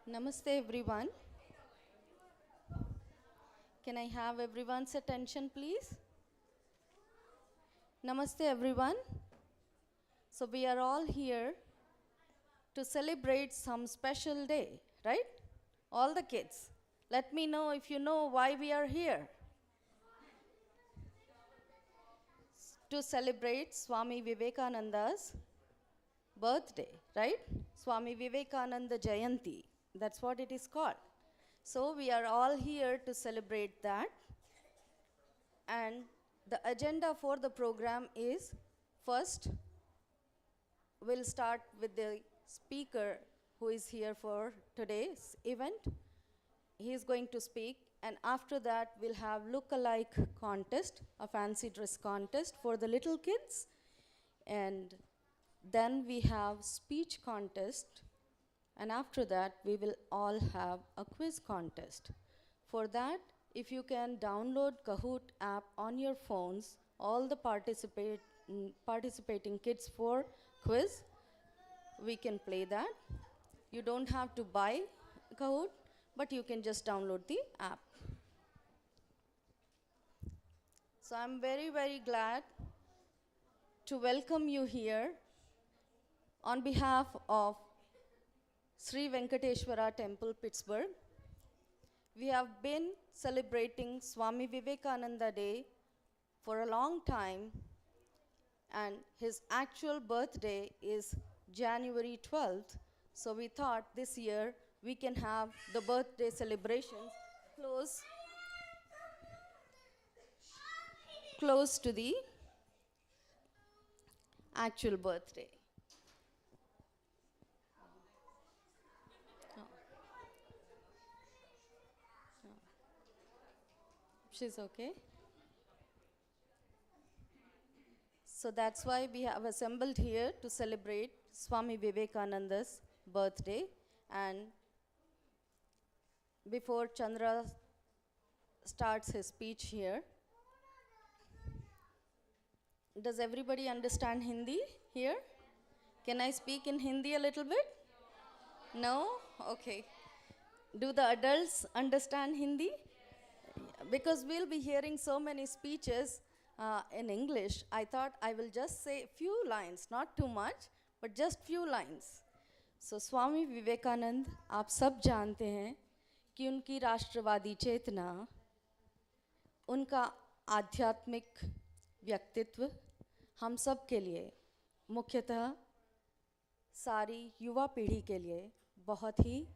Namaste everyone. Can I have everyone's attention please? Namaste everyone. So we are all here to celebrate some special day, right? All the kids. Let me know if you know why we are here. To celebrate Swami Vivekananda's birthday, right? Swami Vivekananda Jayanti. That's what it is called. So we are all here to celebrate that. And the agenda for the program is, first, we'll start with the speaker who is here for today's event. He is going to speak, and after that we'll have look-alike contest, a fancy dress contest for the little kids. And then we have speech contest, and after that we will all have a quiz contest. For that, if you can download Kahoot app on your phones, all the participating kids for quiz, we can play that. You don't have to buy Kahoot, but you can just download the app. So I'm very, very glad to welcome you here on behalf of Sri Venkateshwara Temple, Pittsburgh. We have been celebrating Swami Vivekananda Day for a long time, and his actual birthday is January 12th. So we thought this year we can have the birthday celebrations close to the actual birthday. She's okay. So that's why we have assembled here to celebrate Swami Vivekananda's birthday. And before Chandra starts his speech here, does everybody understand Hindi here? Can I speak in Hindi a little bit? No? Okay. Do the adults understand Hindi? Because we'll be hearing so many speeches in English, I thought I will just say few lines, not too much, but just few lines. So Swami Vivekanand, आप सब जानते हैं कि उनकी राष्ट्रवादी चेतना, उनका आध्यात्मिक व्यक्तित्व हम सब के लिए, मुख्यतः सारी युवा पीढ़ी के लिए बहुत ही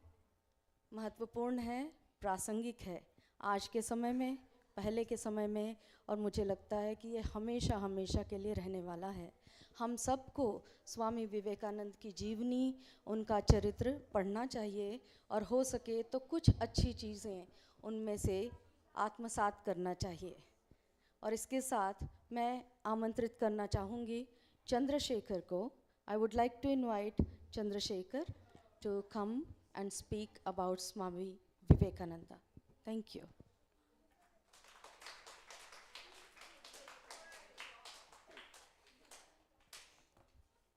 महत्वपूर्ण है, प्रासंगिक है आज के समय में, पहले के समय में, और मुझे लगता है कि ये हमेशा हमेशा के लिए रहने वाला है। हम सबको स्वामी विवेकानंद की जीवनी, उनका चरित्र पढ़ना चाहिए और हो सके तो कुछ अच्छी चीज़ें उनमें से आत्मसात करना चाहिए। और इसके साथ मैं आमंत्रित करना चाहूँगी चंद्रशेखर को। I would like to invite Chandrashekhar to come and speak about Swami Vivekananda. Thank you.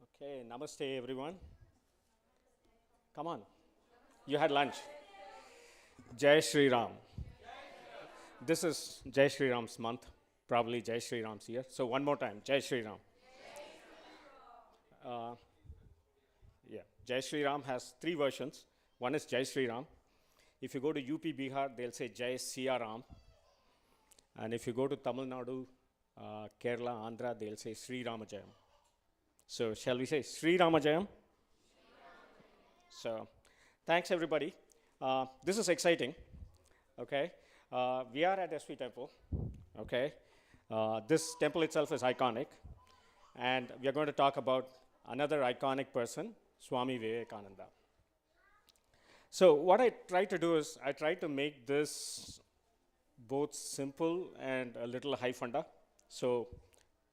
Okay, namaste everyone. Come on, you had lunch. Jai Shri Ram. This is Jai Shri Ram's month, probably Jai Shri Ram's year. So one more time, Jai Shri Ram. Yeah, Jai Shri Ram has three versions. One is Jai Shri Ram. If you go to UP, Bihar, they'll say Jai Siya Ram. And if you go to Tamil Nadu, Kerala, Andhra, they'll say Sri Ramajayam. So shall we say Sri Ramajayam? So thanks everybody. This is exciting, okay? We are at SV Temple, okay? This temple itself is iconic. And we are going to talk about another iconic person, Swami Vivekananda. So what I try to do is, I try to make this both simple and a little high funda, so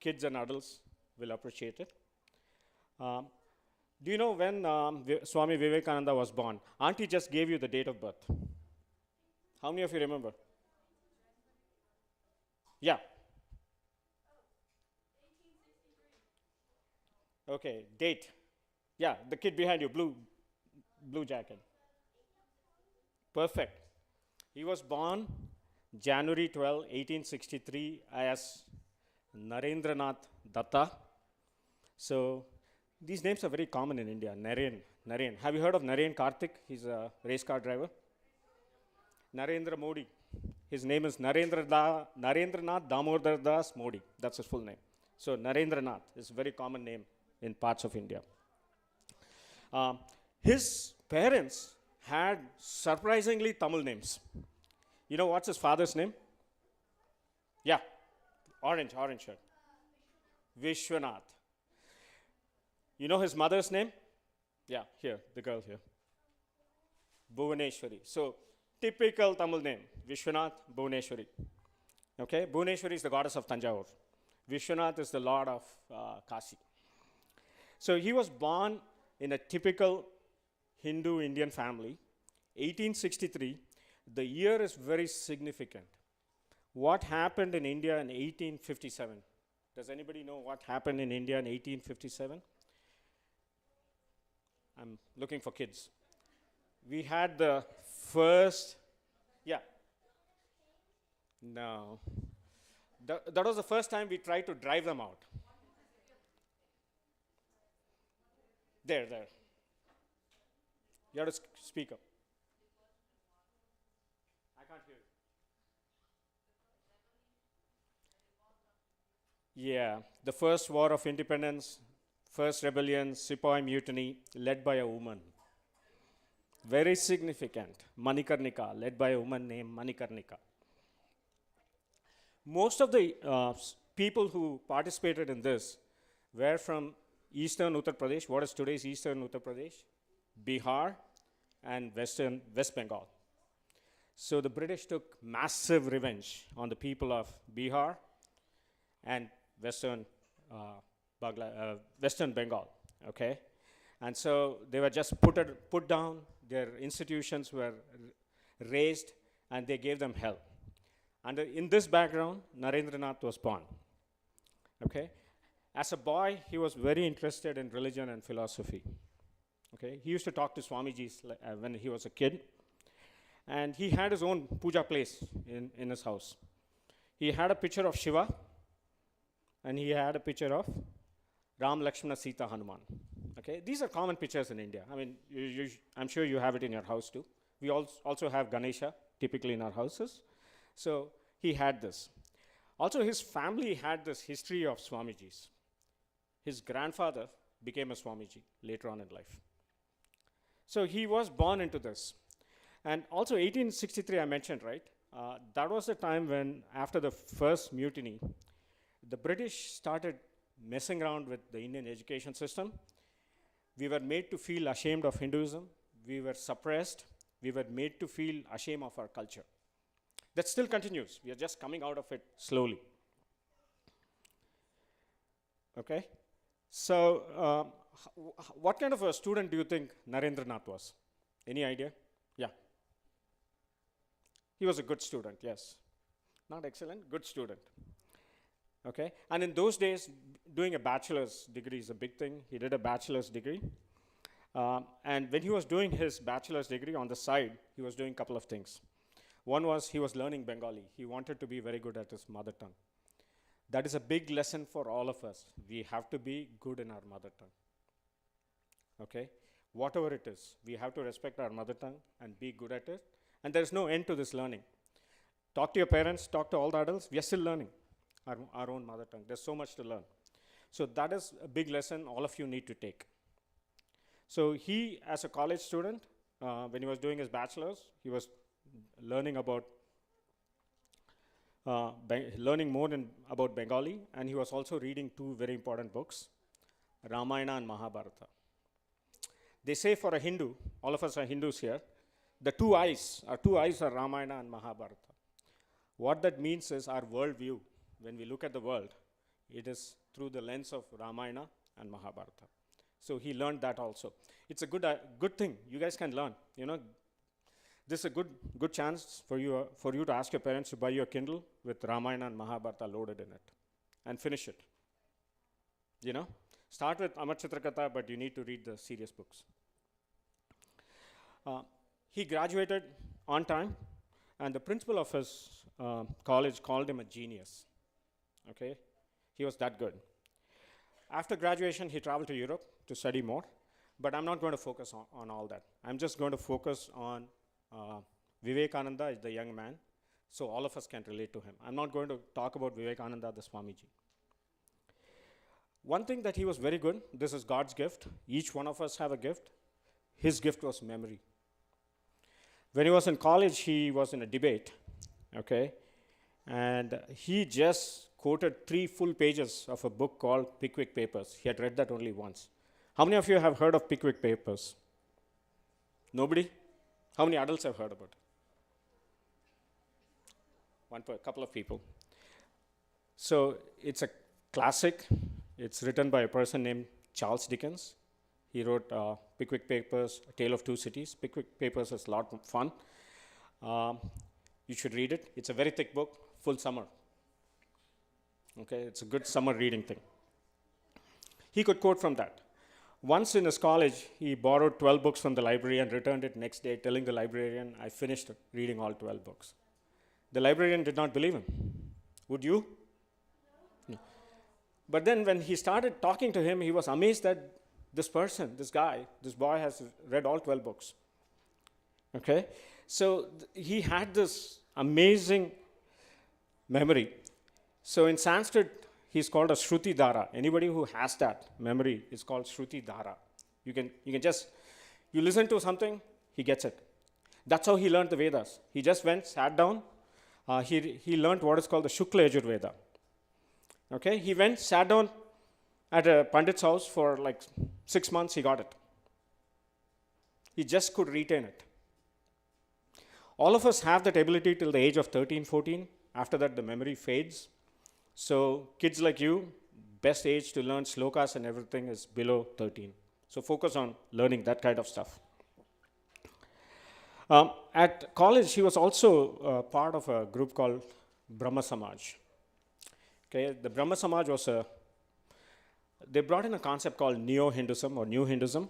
kids and adults will appreciate it. Do you know when Swami Vivekananda was born? Auntie just gave you the date of birth. How many of you remember? Yeah. Okay, date. Yeah, the kid behind you, blue jacket. Perfect. He was born January 12, 1863 as Narendranath Datta. So these names are very common in India. Naren. Have you heard of Naren Karthik? He's a race car driver. Narendra Modi. His name is Narendranath Damodar Das Modi. That's his full name. So Narendranath is a very common name in parts of India. His parents had surprisingly Tamil names. You know what's his father's name? Yeah, orange shirt. Vishwanath. You know his mother's name? Yeah, here, the girl here. Bhuvaneshwari. So, typical Tamil name, Vishwanath Bhuvaneshwari. Okay, Bhuvaneshwari is the goddess of Tanjavur. Vishwanath is the lord of Kasi. So, he was born in a typical Hindu Indian family. 1863, the year is very significant. What happened in India in 1857? Does anybody know what happened in India in 1857? I'm looking for kids. We had the first, yeah. No. That was the first time we tried to drive them out. There. You have to speak up. I can't hear you. Yeah, the first war of independence, first rebellion, Sepoy mutiny, led by a woman. Very significant. Manikarnika, led by a woman named Manikarnika. Most of the people who participated in this were from eastern Uttar Pradesh, what is today's eastern Uttar Pradesh, Bihar, and West Bengal. So the British took massive revenge on the people of Bihar and Western Bengal, okay? And so they were just put down, their institutions were razed, and they gave them hell. And in this background, Narendranath was born, okay? As a boy, he was very interested in religion and philosophy, okay? He used to talk to Swamijis when he was a kid, and he had his own puja place in his house. He had a picture of Shiva, and he had a picture of Ram, Lakshmana, Sita, Hanuman. Okay, these are common pictures in India. I mean, I'm sure you have it in your house too. We also have Ganesha typically in our houses. So he had this. Also, his family had this history of Swamijis. His grandfather became a Swamiji later on in life. So he was born into this. And also 1863, I mentioned, right? That was the time when, after the first mutiny, the British started messing around with the Indian education system. We were made to feel ashamed of Hinduism. We were suppressed. We were made to feel ashamed of our culture. That still continues. We are just coming out of it slowly. Okay? So, what kind of a student do you think Narendranath was? Any idea? Yeah. He was a good student, yes. Not excellent, good student. Okay, and in those days, doing a bachelor's degree is a big thing. He did a bachelor's degree. And when he was doing his bachelor's degree on the side, he was doing a couple of things. One was he was learning Bengali. He wanted to be very good at his mother tongue. That is a big lesson for all of us. We have to be good in our mother tongue. Okay, whatever it is, we have to respect our mother tongue and be good at it. And there's no end to this learning. Talk to your parents, talk to all the adults. We are still learning our own mother tongue. There's so much to learn. So that is a big lesson all of you need to take. So he, as a college student, when he was doing his bachelor's, he was learning about learning more about Bengali, and he was also reading two very important books, Ramayana and Mahabharata. They say for a Hindu, all of us are Hindus here, the two eyes are Ramayana and Mahabharata. What that means is our worldview. When we look at the world, it is through the lens of Ramayana and Mahabharata. So he learned that also. It's a good thing. You guys can learn. You know, this is a good chance for you to ask your parents to buy you a Kindle with Ramayana and Mahabharata loaded in it, and finish it. You know, start with Amar Chitrakatha, but you need to read the serious books. He graduated on time, and the principal of his college called him a genius. Okay, he was that good. After graduation, he traveled to Europe to study more, but I'm not going to focus on all that. I'm just going to focus on Vivekananda as the young man, so all of us can relate to him. I'm not going to talk about Vivekananda, the Swamiji. One thing that he was very good, this is God's gift. Each one of us have a gift. His gift was memory. When he was in college, he was in a debate, okay? And he just quoted 3 full pages of a book called Pickwick Papers. He had read that only once. How many of you have heard of Pickwick Papers? Nobody? How many adults have heard about it? A couple of people. So it's a classic. It's written by a person named Charles Dickens. He wrote Pickwick Papers, A Tale of Two Cities. Pickwick Papers is a lot of fun. You should read it. It's a very thick book, full summer. Okay, it's a good summer reading thing. He could quote from that. Once in his college, he borrowed 12 books from the library and returned it next day, telling the librarian, I finished reading all 12 books. The librarian did not believe him. Would you? No. But then when he started talking to him, he was amazed that this person, this guy, this boy has read all 12 books. Okay? So he had this amazing memory. So in Sanskrit, he's called a Shruti Dhara. Anybody who has that memory is called Shruti Dhara. You can just, you listen to something, he gets it. That's how he learned the Vedas. He just went, sat down, he learned what is called the Shukla Yajurveda. Okay, he went, sat down at a Pandit's house for like 6 months, he got it. He just could retain it. All of us have that ability till the age of 13, 14. After that, the memory fades. So kids like you, best age to learn slokas and everything is below 13. So focus on learning that kind of stuff. At college, he was also part of a group called Brahma Samaj. Okay, the Brahma Samaj was they brought in a concept called Neo-Hinduism or New Hinduism.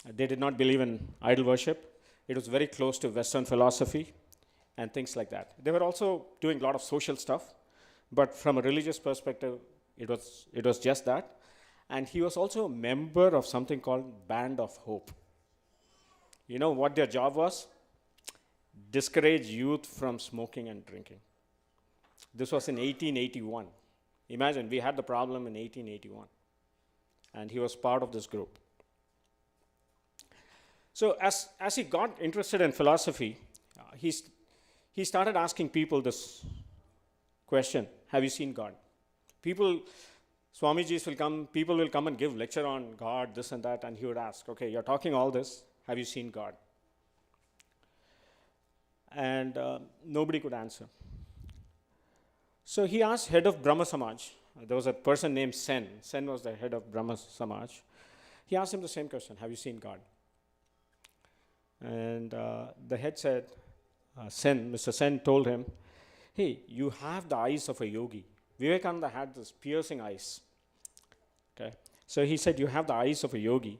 They did not believe in idol worship. It was very close to Western philosophy and things like that. They were also doing a lot of social stuff, but from a religious perspective, it was just that. And he was also a member of something called Band of Hope. You know what their job was? Discourage youth from smoking and drinking. This was in 1881. Imagine, we had the problem in 1881. And he was part of this group. So as he got interested in philosophy, he started asking people this question, have you seen God? Swamijis will come, people will come and give lecture on God, this and that, and he would ask, okay, you're talking all this, have you seen God? And nobody could answer. So he asked head of Brahma Samaj. There was a person named Sen. Sen was the head of Brahma Samaj. He asked him the same question, have you seen God? And the head said, Mr. Sen told him, hey, you have the eyes of a yogi. Vivekananda had this piercing eyes. Okay, so he said, you have the eyes of a yogi.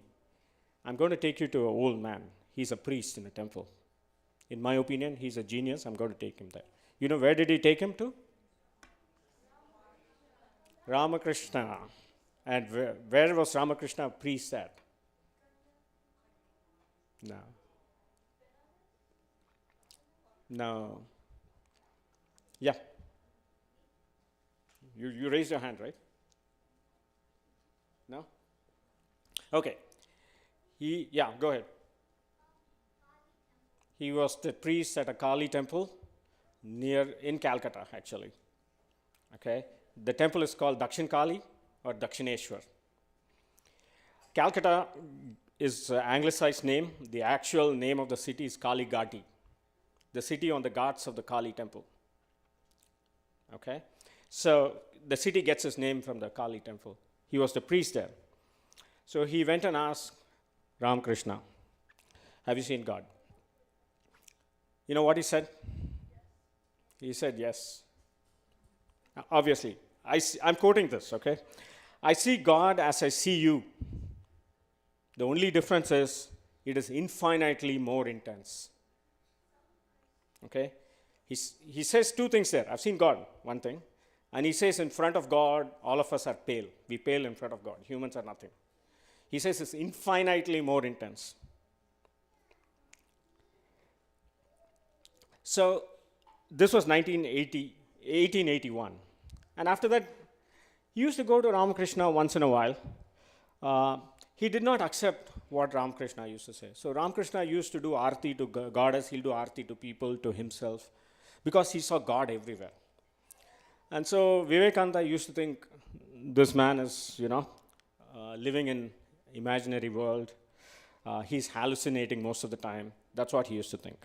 I'm going to take you to an old man. He's a priest in a temple. In my opinion, he's a genius. I'm going to take him there. You know, where did he take him to? Ramakrishna. And where was Ramakrishna priest at? No. Yeah. You raised your hand, right? No? Okay. Go ahead. He was the priest at a Kali temple in Calcutta, actually. Okay. The temple is called Dakshin Kali or Dakshineshwar. Calcutta is an anglicized name. The actual name of the city is Kali Ghati, the city on the ghats of the Kali temple. Okay. So the city gets its name from the Kali temple. He was the priest there. So he went and asked Ramakrishna, have you seen God? You know what he said? He said, yes. Obviously, I'm quoting this, okay? I see God as I see you. The only difference is it is infinitely more intense. Okay? He says two things there. I've seen God, one thing. And he says in front of God, all of us are pale. We pale in front of God. Humans are nothing. He says it's infinitely more intense. So this was 1881. And after that, he used to go to Ramakrishna once in a while. He did not accept what Ramakrishna used to say. So Ramakrishna used to do arti to goddess, he'll do arti to people, to himself, because he saw God everywhere. And so Vivekananda used to think this man is, living in imaginary world. He's hallucinating most of the time. That's what he used to think.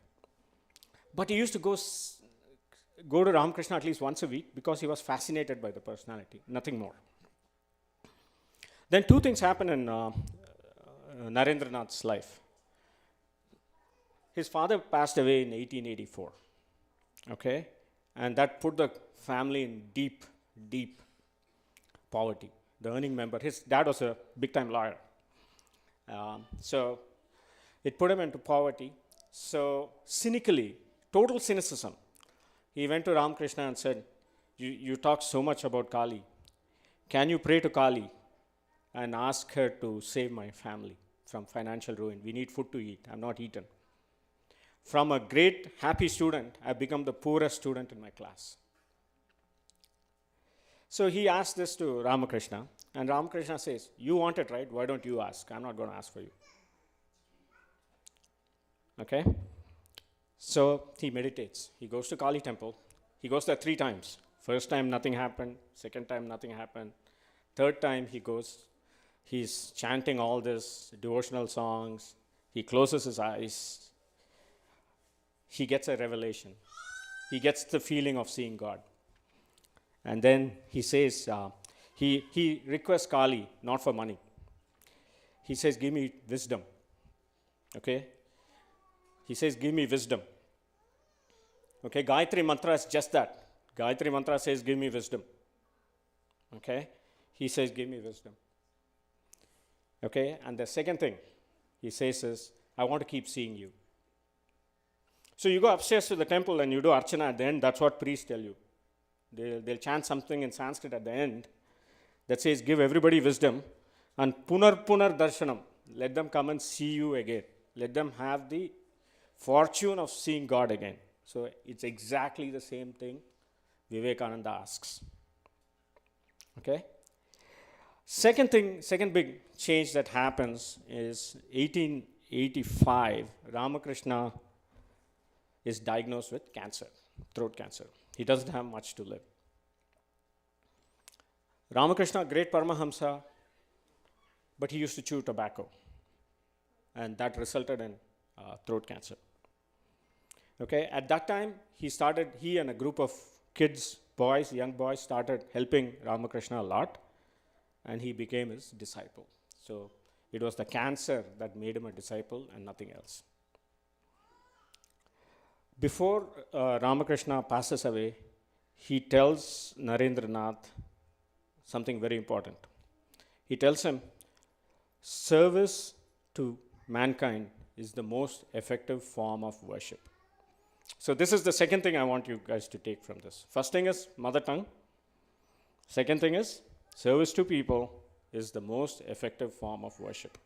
But he used to go to Ramakrishna at least once a week because he was fascinated by the personality, nothing more. Then two things happened in Narendranath's life. His father passed away in 1884, okay? And that put the family in deep, deep poverty. The earning member, his dad was a big-time lawyer. So it put him into poverty. So cynically, total cynicism, he went to Ramakrishna and said, you talk so much about Kali. Can you pray to Kali and ask her to save my family from financial ruin? We need food to eat. I'm not eaten. From a great, happy student, I've become the poorest student in my class. So he asked this to Ramakrishna, and Ramakrishna says, you want it, right? Why don't you ask? I'm not going to ask for you. Okay? So he meditates. He goes to Kali temple. He goes there 3 times. First time, nothing happened. Second time, nothing happened. Third time, he goes. He's chanting all this devotional songs. He closes his eyes. He gets a revelation. He gets the feeling of seeing God. And then he says, he requests Kali, not for money. He says, give me wisdom. Okay? He says, give me wisdom. Okay, Gayatri Mantra is just that. Gayatri Mantra says, give me wisdom. Okay? He says, give me wisdom. Okay, and the second thing he says is, I want to keep seeing you. So you go upstairs to the temple and you do Archana at the end. That's what priests tell you. They'll chant something in Sanskrit at the end that says, give everybody wisdom and punar darshanam. Let them come and see you again. Let them have the fortune of seeing God again. So it's exactly the same thing Vivekananda asks. Okay? Second big change that happens is 1885, Ramakrishna is diagnosed with cancer, throat cancer. He doesn't have much to live. Ramakrishna, great Paramahamsa, but he used to chew tobacco. And that resulted in throat cancer. Okay, at that time, he and a group of kids, young boys, started helping Ramakrishna a lot, and he became his disciple. So it was the cancer that made him a disciple and nothing else. Before Ramakrishna passes away, he tells Narendranath something very important. He tells him, service to mankind is the most effective form of worship. So this is the second thing I want you guys to take from this. First thing is mother tongue. Second thing is service to people is the most effective form of worship.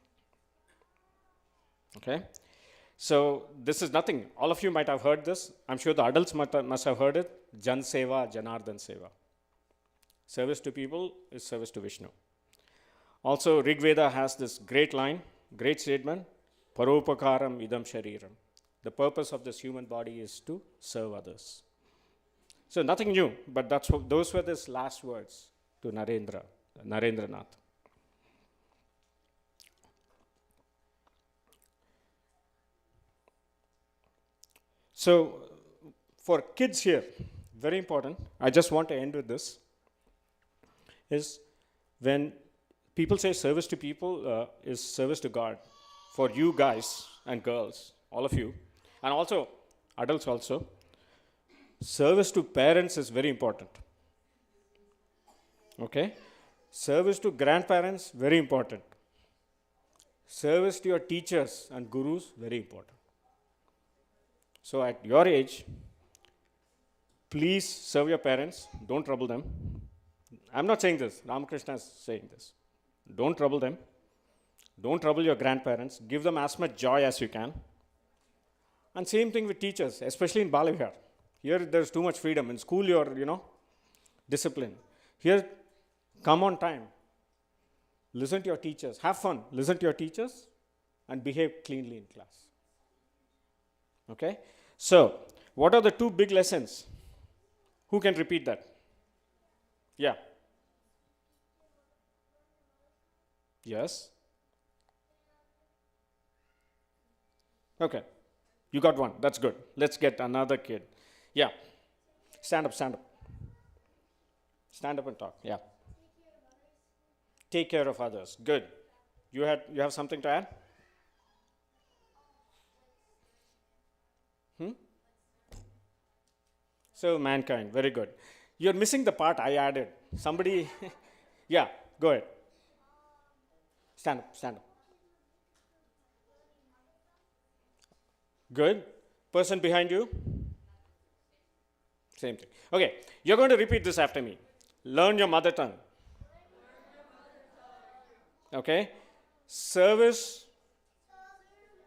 Okay? So this is nothing. All of you might have heard this. I'm sure the adults must have heard it. Jan Seva, Janardhan Seva. Service to people is service to Vishnu. Also, Rig Veda has this great line, great statement, Paropakaram idam shariram. The purpose of this human body is to serve others. So nothing new, but those were his last words to Narendranath. So for kids here, very important, I just want to end with this, is when people say service to people is service to God. For you guys and girls, all of you, and also adults also, service to parents is very important. Okay? Service to grandparents, very important. Service to your teachers and gurus, very important. So at your age, please serve your parents, don't trouble them. I'm not saying this, Ramakrishna is saying this. Don't trouble them. Don't trouble your grandparents. Give them as much joy as you can. And same thing with teachers, especially in Balavihar. Here there's too much freedom. In school you're, disciplined. Here, come on time. Listen to your teachers. Have fun. Listen to your teachers and behave cleanly in class. Okay? So, what are the two big lessons? Who can repeat that? Yeah. Yes. Okay. You got one. That's good. Let's get another kid. Yeah. Stand up, stand up. Stand up and talk. Yeah. Take care of others. Good. You have something to add? Serve mankind. Very good. You're missing the part I added. Somebody, yeah, go ahead. Stand up, stand up. Good. Person behind you? Same thing. Okay, you're going to repeat this after me. Learn your mother tongue. Okay? Service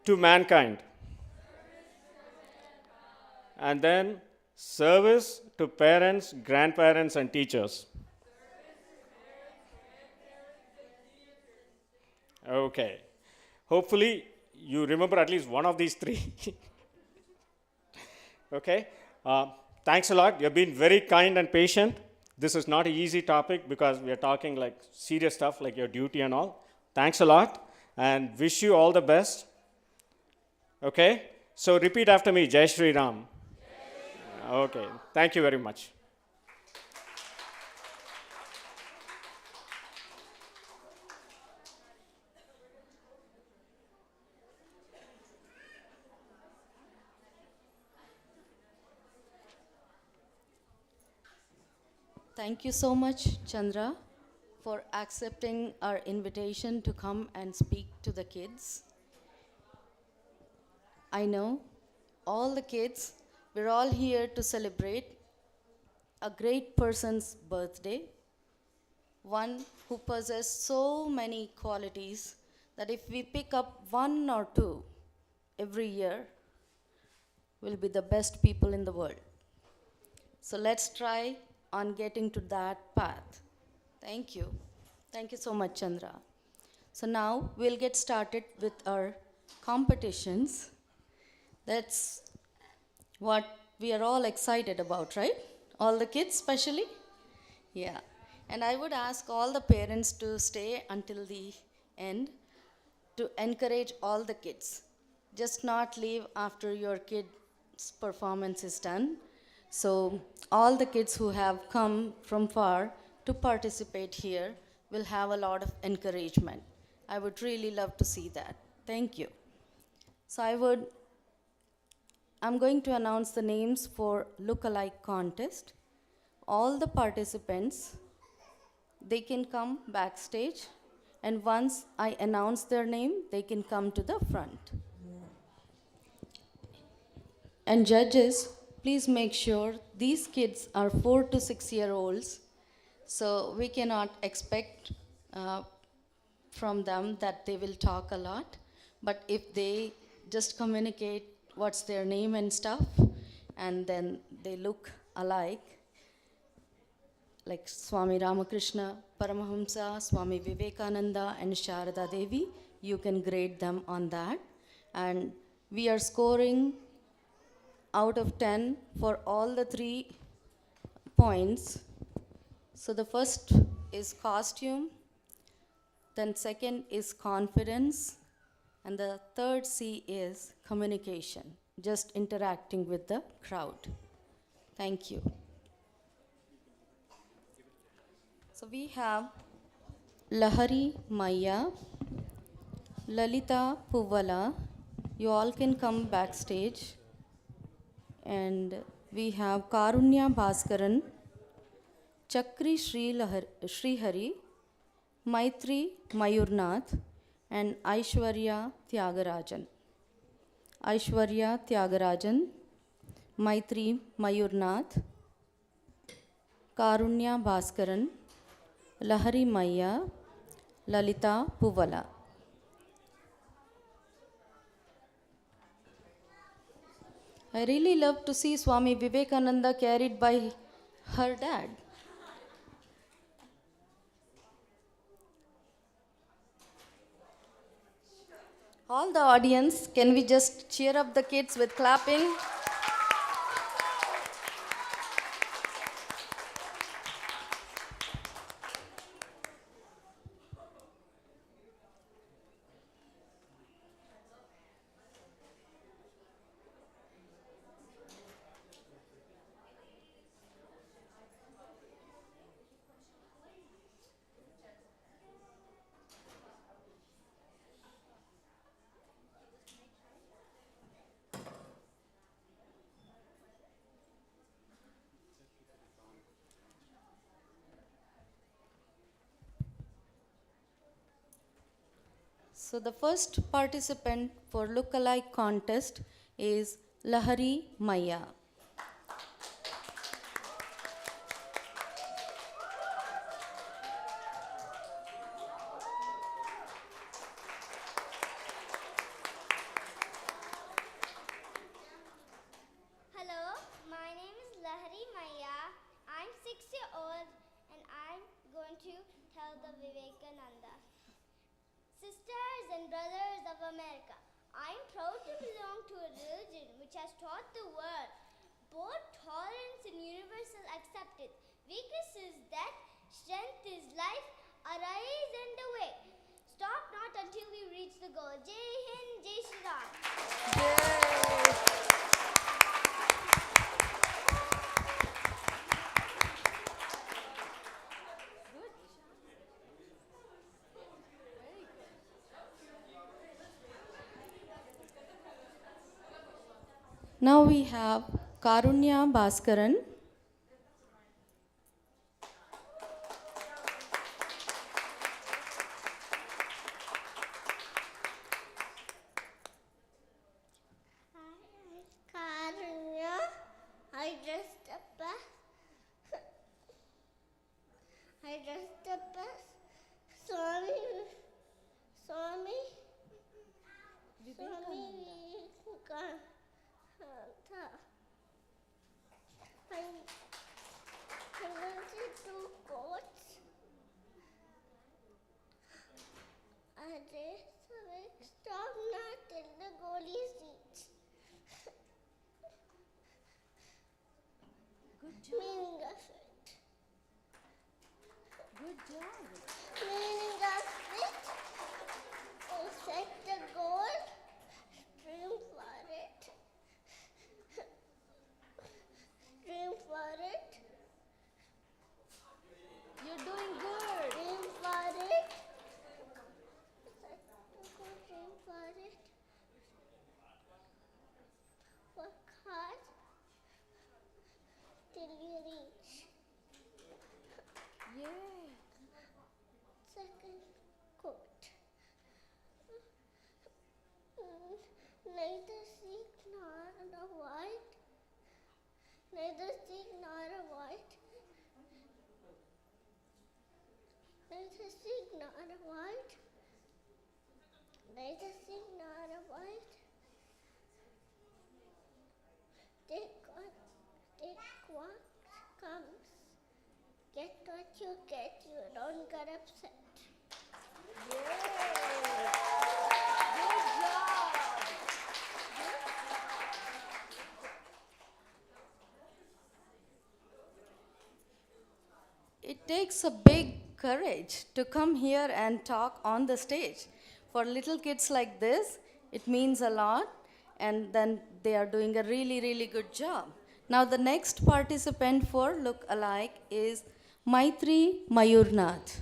to mankind. And then service to parents, grandparents, and teachers. Okay. Hopefully, you remember at least one of these three. Okay? Thanks a lot. You've been very kind and patient. This is not an easy topic because we are talking like serious stuff like your duty and all. Thanks a lot and wish you all the best. Okay? So repeat after me, Jai Shri Ram. Okay. Thank you very much. Thank you so much, Chandra, for accepting our invitation to come and speak to the kids. I know all the kids, we're all here to celebrate a great person's birthday, one who possesses so many qualities that if we pick up one or two every year, we'll be the best people in the world. So let's try on getting to that path. Thank you. Thank you so much, Chandra. So now we'll get started with our competitions. That's what we are all excited about, right? All the kids especially? Yeah. And I would ask all the parents to stay until the end to encourage all the kids. Just not leave after your kid's performance is done. So all the kids who have come from far to participate here will have a lot of encouragement. I would really love to see that. Thank you. So I'm going to announce the names for look-alike contest. All the participants, they can come backstage, and once I announce their name, they can come to the front. And judges, please make sure these kids are 4 to 6 year olds, so we cannot expect from them that they will talk a lot. But if they just communicate what's their name and stuff, and then they look alike, like Swami Ramakrishna, Paramahamsa, Swami Vivekananda, and Sharada Devi, you can grade them on that. And we are scoring out of 10 for all the 3 points. So the first is costume, then second is confidence, and the third C is communication, just interacting with the crowd. Thank you. So we have Lahari Maya, Lalita Puvala. You all can come backstage. And we have Karunya Bhaskaran, Chakri Srihari, Maitri Mayurnath, and Aishwarya Tyagarajan. Aishwarya Tyagarajan, Maitri Mayurnath, Karunya Bhaskaran, Lahari Maya, Lalita Puvala. I really love to see Swami Vivekananda carried by her dad. All the audience, can we just cheer up the kids with clapping? So the first participant for look-alike contest is Lahari Maya. Hello, my name is Lahari Maya. I'm 6 years old and I'm going to tell the Vivekananda. Sisters and brothers of America, I am proud to belong to a religion which has taught the world both tolerance and universal acceptance. Weakness is death, strength is life, arise and awake. Stop not until we reach the goal. Jai Hind, Jai Shri Ram. Now we have Karunya Bhaskaran. Karunya, I dressed up as Swami Vivekananda. I wanted to quotes. Stop not till the goal is reached. Good job. Meaning of it. Good job. Meaning of it is set the goal, dream for it. Dream for it. You're doing good. Dream for it. Set the goal, dream for it. Work hard till you reach. Yeah. Second quote. Neither seek nor avoid. Neither seek nor avoid. Neither seek nor avoid. Neither seek nor avoid. Take what comes. Get what you get. You don't get upset. It takes a big courage to come here and talk on the stage. For little kids like this, it means a lot, and then they are doing a really, really good job. Now, the next participant for Look Alike is Maitri Mayurnath.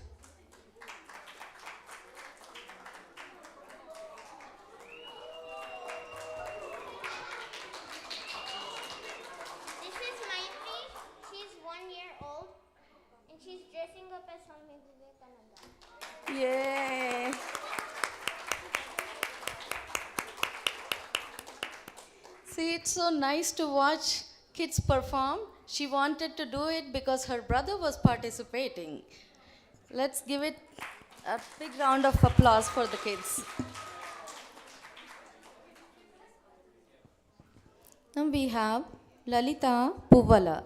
This is Maitri. She's 1 year old and she's dressing up as Swami Vivekananda. Yay! See, it's so nice to watch kids perform. She wanted to do it because her brother was participating. Let's give it a big round of applause for the kids. Now we have Lalita Puvala.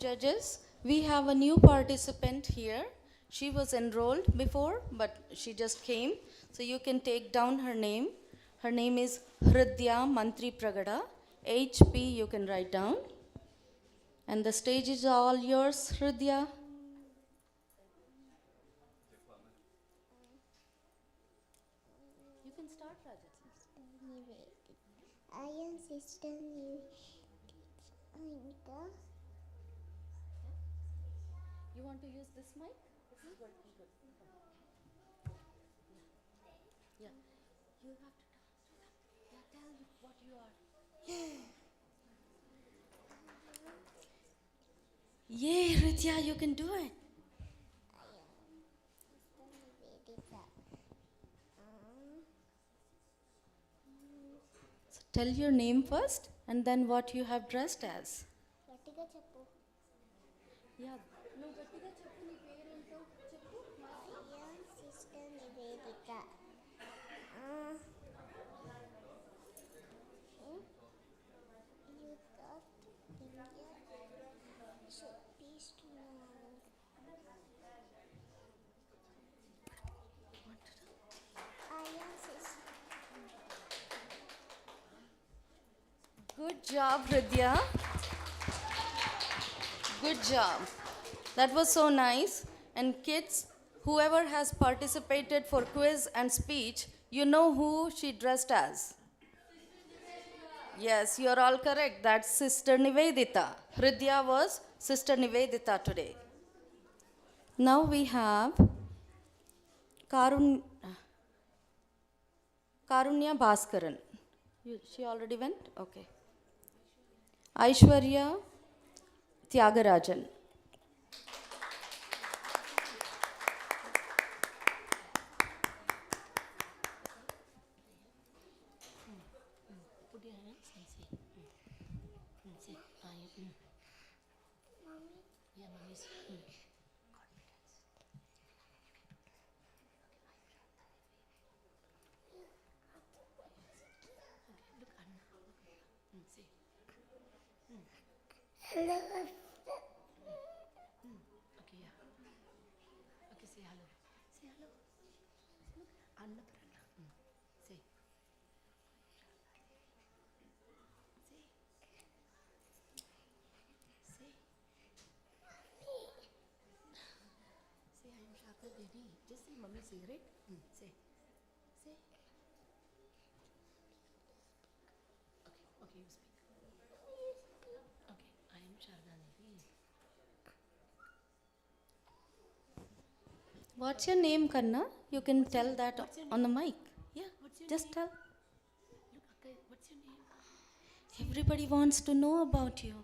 Judges, we have a new participant here. She was enrolled before, but she just came. So you can take down her name. Her name is Hridya Mantri Pragada. HP you can write down. And the stage is all yours, Hridya. You can start, Raja. I am Sister Nivedita. You want to use this mic? This is working good. Yeah. You have to talk to them. Yeah, tell what you are. Yay, Ritya, you can do it. So tell your name first and then what you have dressed as. Yeah. No, గట్టిగా చెప్పు నీ పేరేంటో చెప్పు. I am Sister Nivedita. You thought India should be strong. I am Sister. Good job, Hridya. Good job. That was so nice. And kids, whoever has participated for quiz and speech, you know who she dressed as. Yes, you are all correct. That's Sister Nivedita. Hridya was Sister Nivedita today. Now we have Karunya Bhaskaran. She already went? Okay. Aishwarya Tyagarajan. Put your hands and say. Say, I am. Mommy. Yeah, mommy's. Confidence. Okay, look, Anna. Say. Hello. Okay, yeah. Okay, say hello. Say hello. Look, Anna Pranna. Say. Say. Say. Say, I am Shaka Devi. Just say, mommy, say, right? Say. Say. Okay, you speak. Okay, I am Sharda Devi. What's your name, Kanna? You can tell that What's your on the mic. Yeah, what's your Just name? tell. Look, Akka, what's your name? Everybody wants to know about you.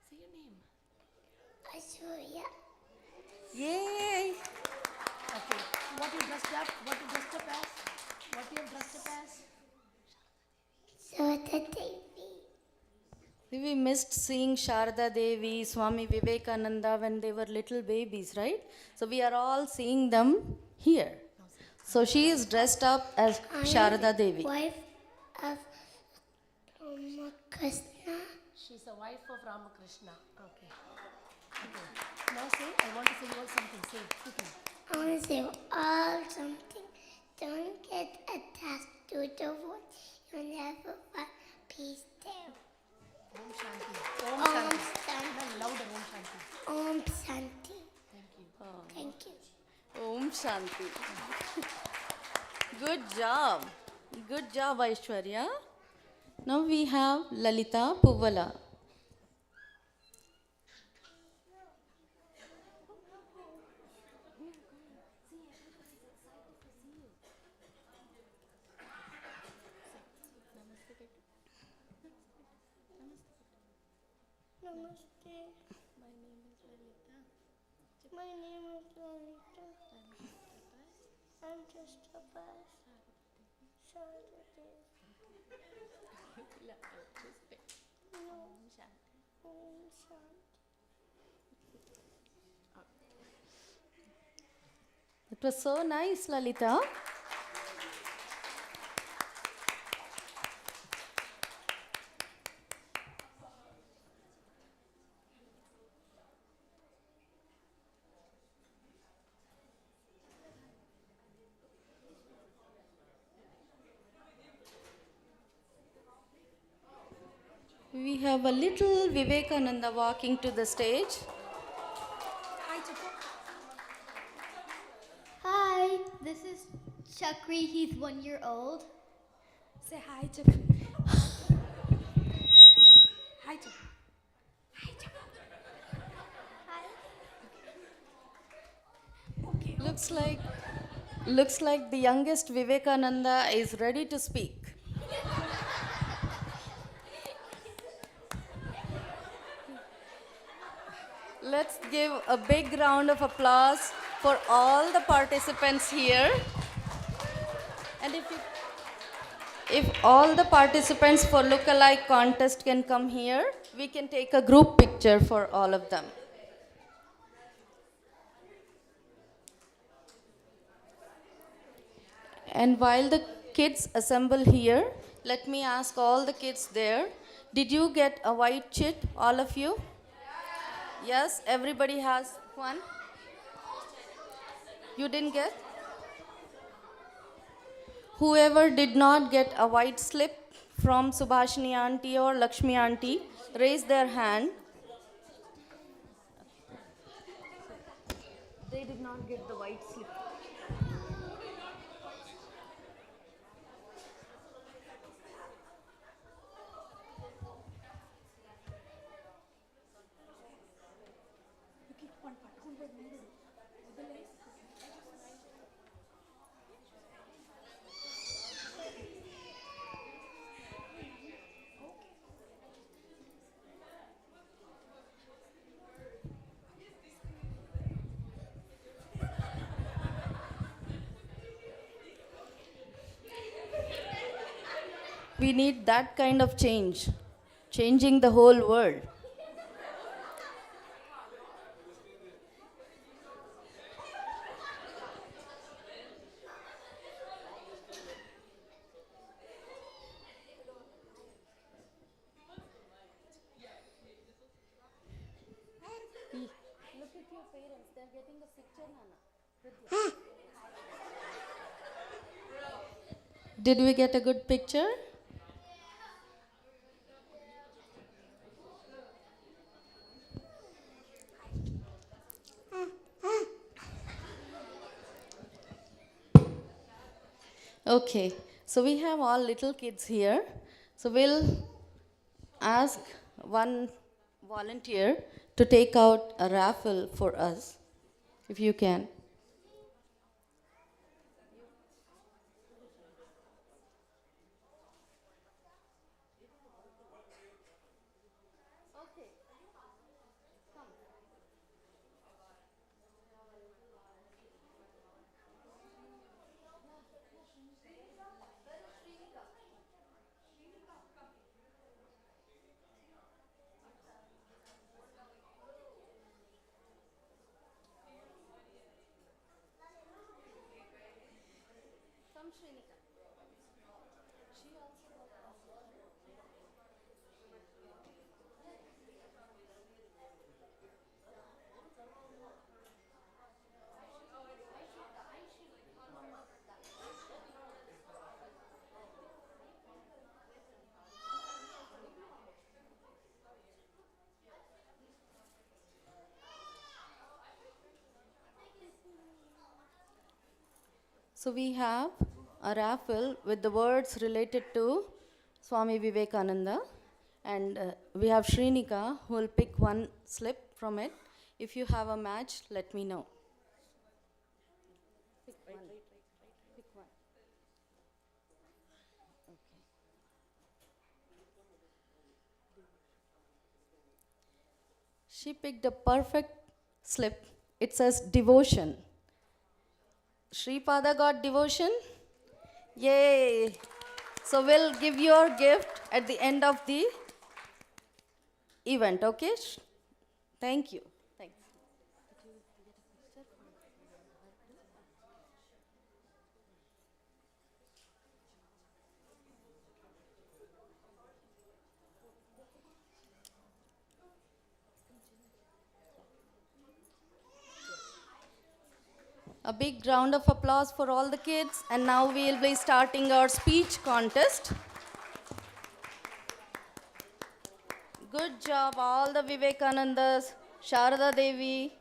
Say your name. Aishwarya. Yay! Okay. What you dressed up? What you dressed up as? What you have dressed up as? Sarada Devi. We missed seeing Sharda Devi, Swami Vivekananda when they were little babies, right? So we are all seeing them here. So she is dressed up as Sharda Devi. Wife of Krishna. She's the wife of Ramakrishna. Okay. Okay. Now say, I want to say you all something. Say, quickly. I want to say all something. Don't get attached to the wood. You'll never find peace there. Om Shanti. Om Om Shanti. Shanti. No, louder, Om Shanti. Om Shanti. Thank you. Thank you. Om Shanti. Good job. Good job, Aishwarya. Now we have Lalita Puvala. Namaste. My name is Lalita. I'm just a bus. Saturday. No. Om Shanti. It was so nice, Lalita. We have a little Vivekananda walking to the stage. Hi, this is Chakri. He's 1 year old. Say hi, Chakri. Hi, Chakri. Hi, Chakri. Hi. Looks like the youngest Vivekananda is ready to speak. Let's give a big round of applause for all the participants here. And if all the participants for look-alike contest can come here, we can take a group picture for all of them. And while the kids assemble here, let me ask all the kids there, did you get a white chit, all of you? Yes, everybody has one? You didn't get? Whoever did not get a white slip from Subhashini auntie or Lakshmi auntie, raise their hand. They did not get the white slip. We need that kind of change, changing the whole world. Look at your parents, they're getting a picture, Nana. Did we get a good picture? Okay, so we have all little kids here. So we'll ask one volunteer to take out a raffle for us, if you can. So we have a raffle with the words related to Swami Vivekananda. And we have Shrinika who will pick one slip from it. If you have a match, let me know. Pick one. Pick one. Okay. She picked a perfect slip. It says devotion. Sripada got devotion? Yay! So we'll give your gift at the end of the event, okay? Thank you. Thanks. A big round of applause for all the kids. And now we'll be starting our speech contest. Good job, all the Vivekanandas, Sharada Devi,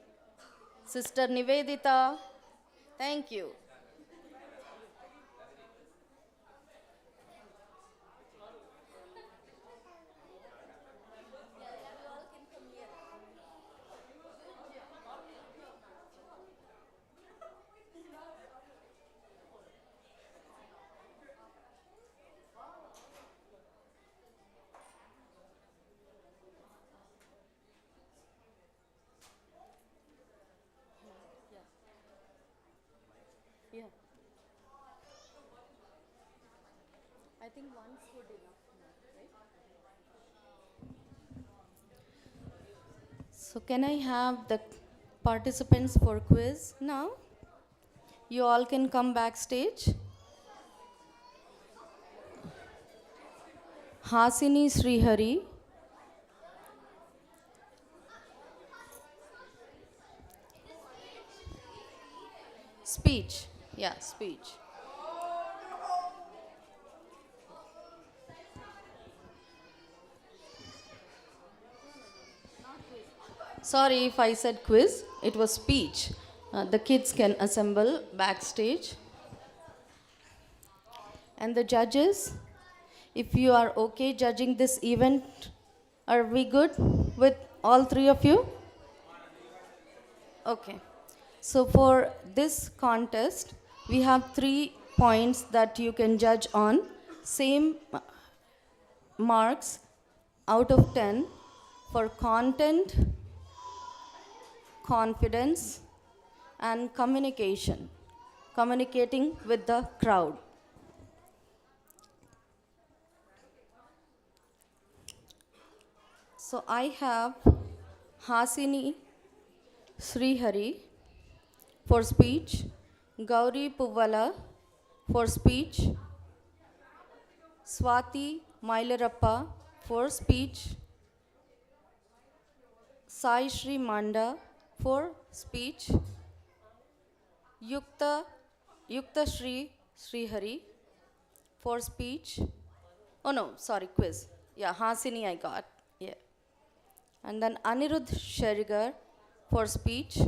Sister Nivedita. Thank you. Yeah. I think one's good enough now, right? So can I have the participants for quiz now? You all can come backstage. Hasini Srihari. Speech. Yeah, speech. Sorry if I said quiz, it was speech. The kids can assemble backstage. And the judges, if you are okay judging this event, are we good with all three of you? Okay. So for this contest, we have 3 points that you can judge on. Same marks out of 10 for content, confidence, and communication, communicating with the crowd. So I have Hasini Srihari for speech, Gauri Puvala for speech, Swati Mailarappa for speech, Sai Shri Manda for speech, Yukta Shri Srihari for speech. Oh no, sorry, quiz. Yeah, Hasini I got. Yeah. And then Anirudh Sherigar for speech.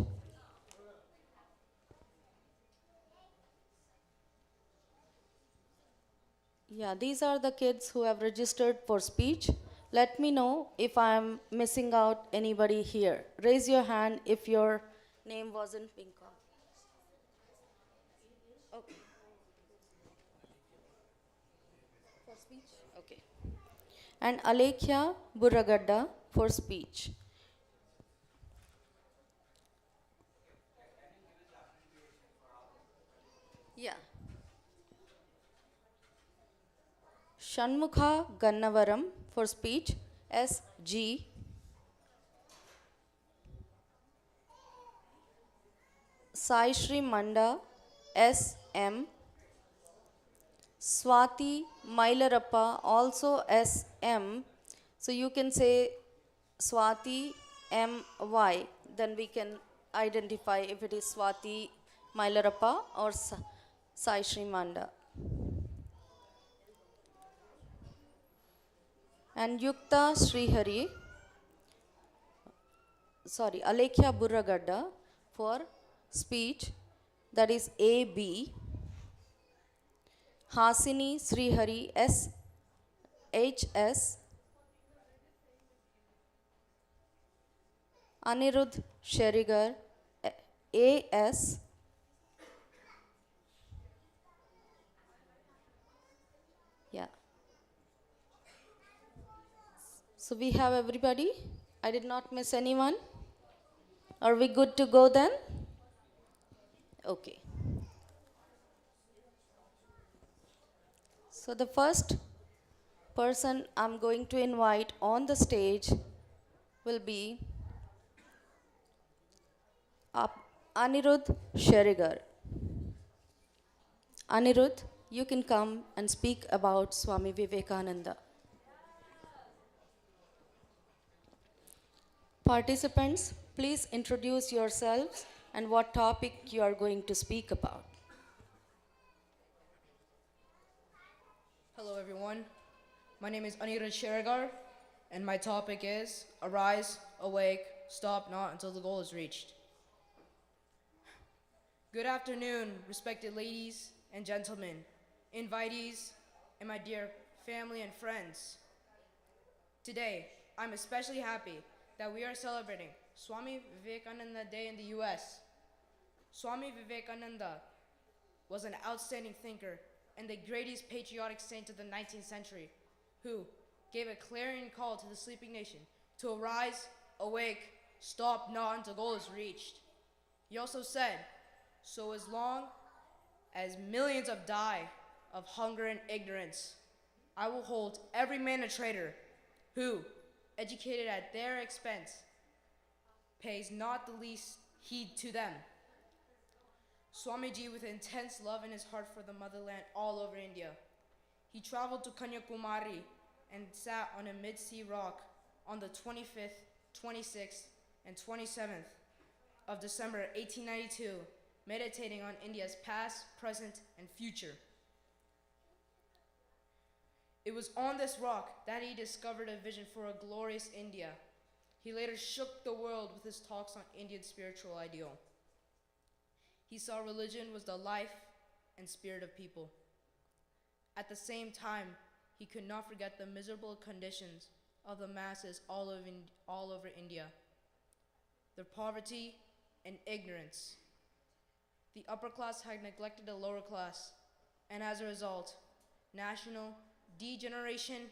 Yeah, these are the kids who have registered for speech. Let me know if I'm missing out anybody here. Raise your hand if your name wasn't being called. Okay. For speech? Okay. And Alekhya Burragadda for speech. Yeah. Shanmukha Gannavaram for speech, SG. Sai Shri Manda, SM. Swati Mailarappa, also SM. So you can say Swati MY, then we can identify if it is Swati Mailarappa or Sai Shri Manda. And Yukta Srihari, sorry, Alekhya Burragadda for speech, that is AB. Hasini Srihari SHS, Anirudh Sherigar AS, yeah. So we have everybody. I did not miss anyone. Are we good to go then? Okay. So the first person I'm going to invite on the stage will be Anirudh Sherigar. Anirudh, you can come and speak about Swami Vivekananda. Participants, please introduce yourselves and what topic you are going to speak about. Hello, everyone. My name is Anirudh Sherigar, and my topic is Arise, Awake, Stop Not Until the Goal is Reached. Good afternoon, respected ladies and gentlemen, invitees, and my dear family and friends. Today, I'm especially happy that we are celebrating Swami Vivekananda Day in the US. Swami Vivekananda was an outstanding thinker and the greatest patriotic saint of the 19th century, who gave a clarion call to the sleeping nation to arise, awake, stop not until goal is reached. He also said, so as long as millions of die of hunger and ignorance, I will hold every man a traitor who, educated at their expense, pays not the least heed to them. Swamiji, with intense love in his heart for the motherland all over India, he traveled to Kanyakumari and sat on a mid-sea rock on the 25th, 26th, and 27th of December 1892, meditating on India's past, present, and future. It was on this rock that he discovered a vision for a glorious India. He later shook the world with his talks on Indian spiritual ideal. He saw religion was the life and spirit of people. At the same time, he could not forget the miserable conditions of the masses all over India, their poverty and ignorance. The upper class had neglected the lower class, and as a result, national degeneration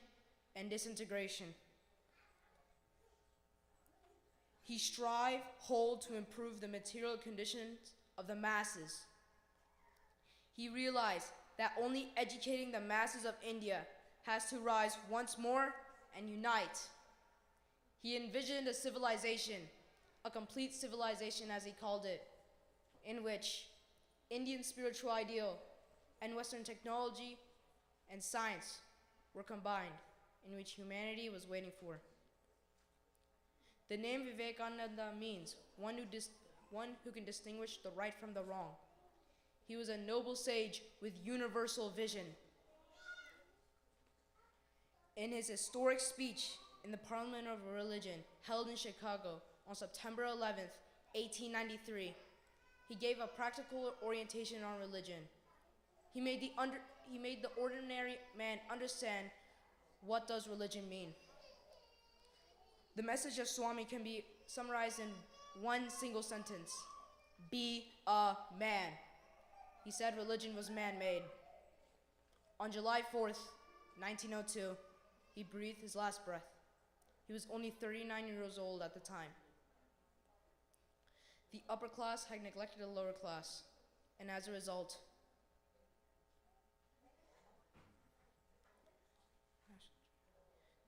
and disintegration. He strived whole to improve the material conditions of the masses. He realized that only educating the masses of India has to rise once more and unite. He envisioned a civilization, a complete civilization as he called it, in which Indian spiritual ideal and Western technology and science were combined, in which humanity was waiting for. The name Vivekananda means one who can distinguish the right from the wrong. He was a noble sage with universal vision. In his historic speech in the Parliament of Religion held in Chicago on September 11th, 1893, he gave a practical orientation on religion. He made the ordinary man understand what does religion mean. The message of Swami can be summarized in one single sentence: be a man. He said religion was man-made. On July 4th, 1902, he breathed his last breath. He was only 39 years old at the time. The upper class had neglected the lower class, and as a result,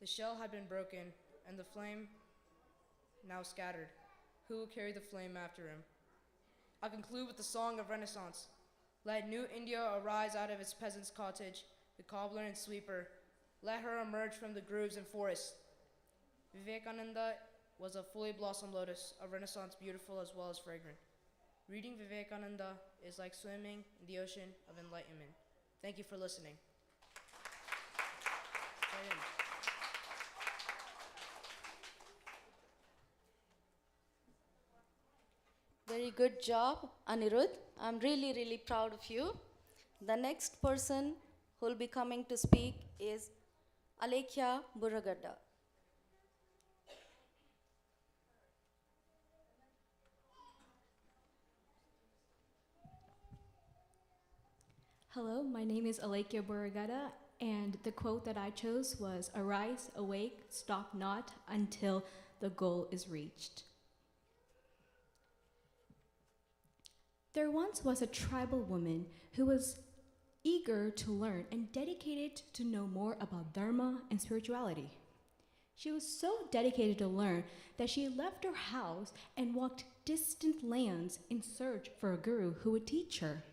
the shell had been broken and the flame now scattered. Who will carry the flame after him? I'll conclude with the song of Renaissance. Let new India arise out of its peasant's cottage, the cobbler and sweeper. Let her emerge from the grooves and forests. Vivekananda was a fully blossomed lotus, a renaissance beautiful as well as fragrant. Reading Vivekananda is like swimming in the ocean of enlightenment. Thank you for listening. Very good job, Anirudh. I'm really, really proud of you. The next person who will be coming to speak is Alekhya Buragadda. Hello, my name is Alekhya Boragada, and the quote that I chose was, "Arise, awake, stop not until the goal is reached." There once was a tribal woman who was eager to learn and dedicated to know more about Dharma and spirituality. She was so dedicated to learn that she left her house and walked distant lands in search for a guru who would teach her.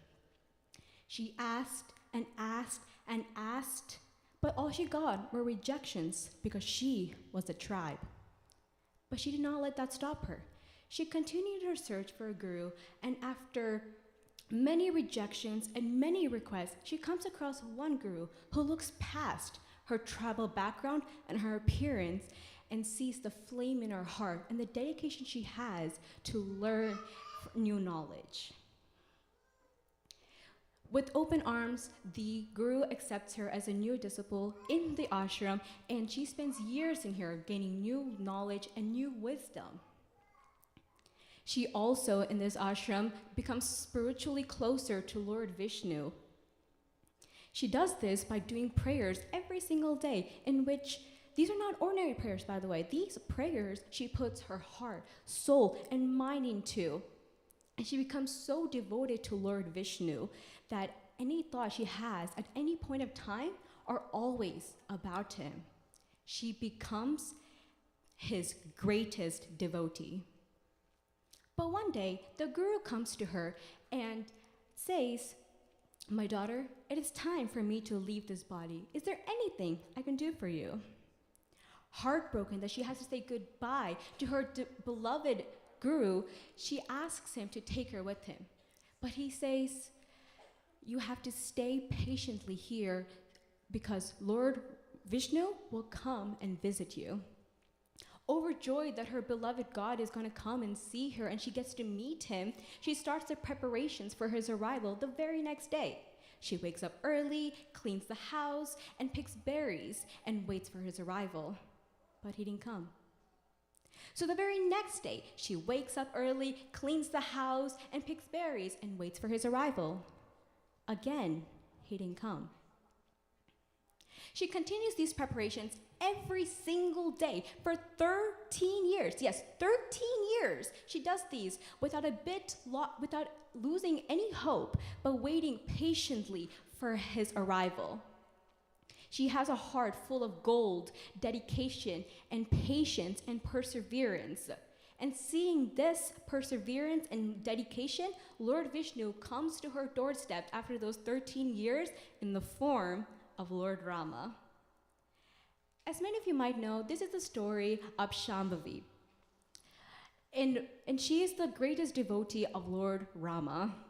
She asked and asked and asked, but all she got were rejections because she was a tribe. But she did not let that stop her. She continued her search for a guru, and after many rejections and many requests, she comes across one guru who looks past her tribal background and her appearance and sees the flame in her heart and the dedication she has to learn new knowledge. With open arms, the guru accepts her as a new disciple in the ashram, and she spends years in here gaining new knowledge and new wisdom. She also, in this ashram, becomes spiritually closer to Lord Vishnu. She does this by doing prayers every single day, in which, these are not ordinary prayers, by the way. These prayers she puts her heart, soul, and mind into. And she becomes so devoted to Lord Vishnu that any thought she has at any point of time are always about him. She becomes his greatest devotee. But one day, the guru comes to her and says, "My daughter, it is time for me to leave this body. Is there anything I can do for you?" Heartbroken that she has to say goodbye to her beloved guru, she asks him to take her with him. But he says, "You have to stay patiently here because Lord Vishnu will come and visit you." Overjoyed that her beloved God is going to come and see her and she gets to meet him, she starts the preparations for his arrival the very next day. She wakes up early, cleans the house, and picks berries and waits for his arrival. But he didn't come. So the very next day, she wakes up early, cleans the house, and picks berries and waits for his arrival. Again, he didn't come. She continues these preparations every single day for 13 years. Yes, 13 years. She does these without losing any hope, but waiting patiently for his arrival. She has a heart full of gold, dedication, and patience and perseverance. And seeing this perseverance and dedication, Lord Vishnu comes to her doorstep after those 13 years in the form of Lord Rama. As many of you might know, this is the story of Shambhavi. And she is the greatest devotee of Lord Rama.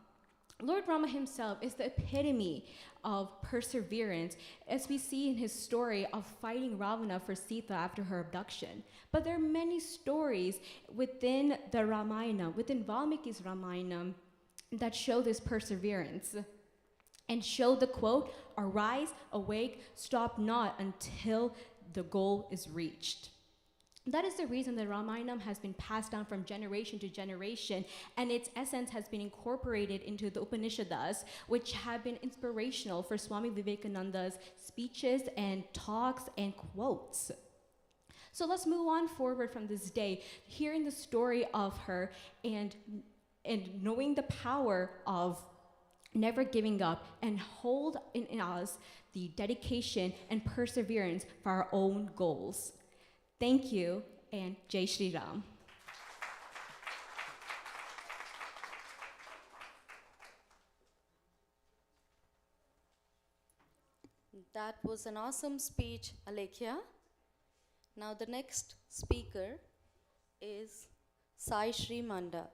Lord Rama himself is the epitome of perseverance, as we see in his story of fighting Ravana for Sita after her abduction. But there are many stories within the Ramayana, within Valmiki's Ramayana, that show this perseverance and show the quote, "Arise, awake, stop not until the goal is reached." That is the reason the Ramayana has been passed down from generation to generation, and its essence has been incorporated into the Upanishads, which have been inspirational for Swami Vivekananda's speeches and talks and quotes. So let's move on forward from this day, hearing the story of her and knowing the power of never giving up and hold in us the dedication and perseverance for our own goals. Thank you, and Jai Shri Ram. That was an awesome speech, Alekhya. Now the next speaker is Sai Shri Manda.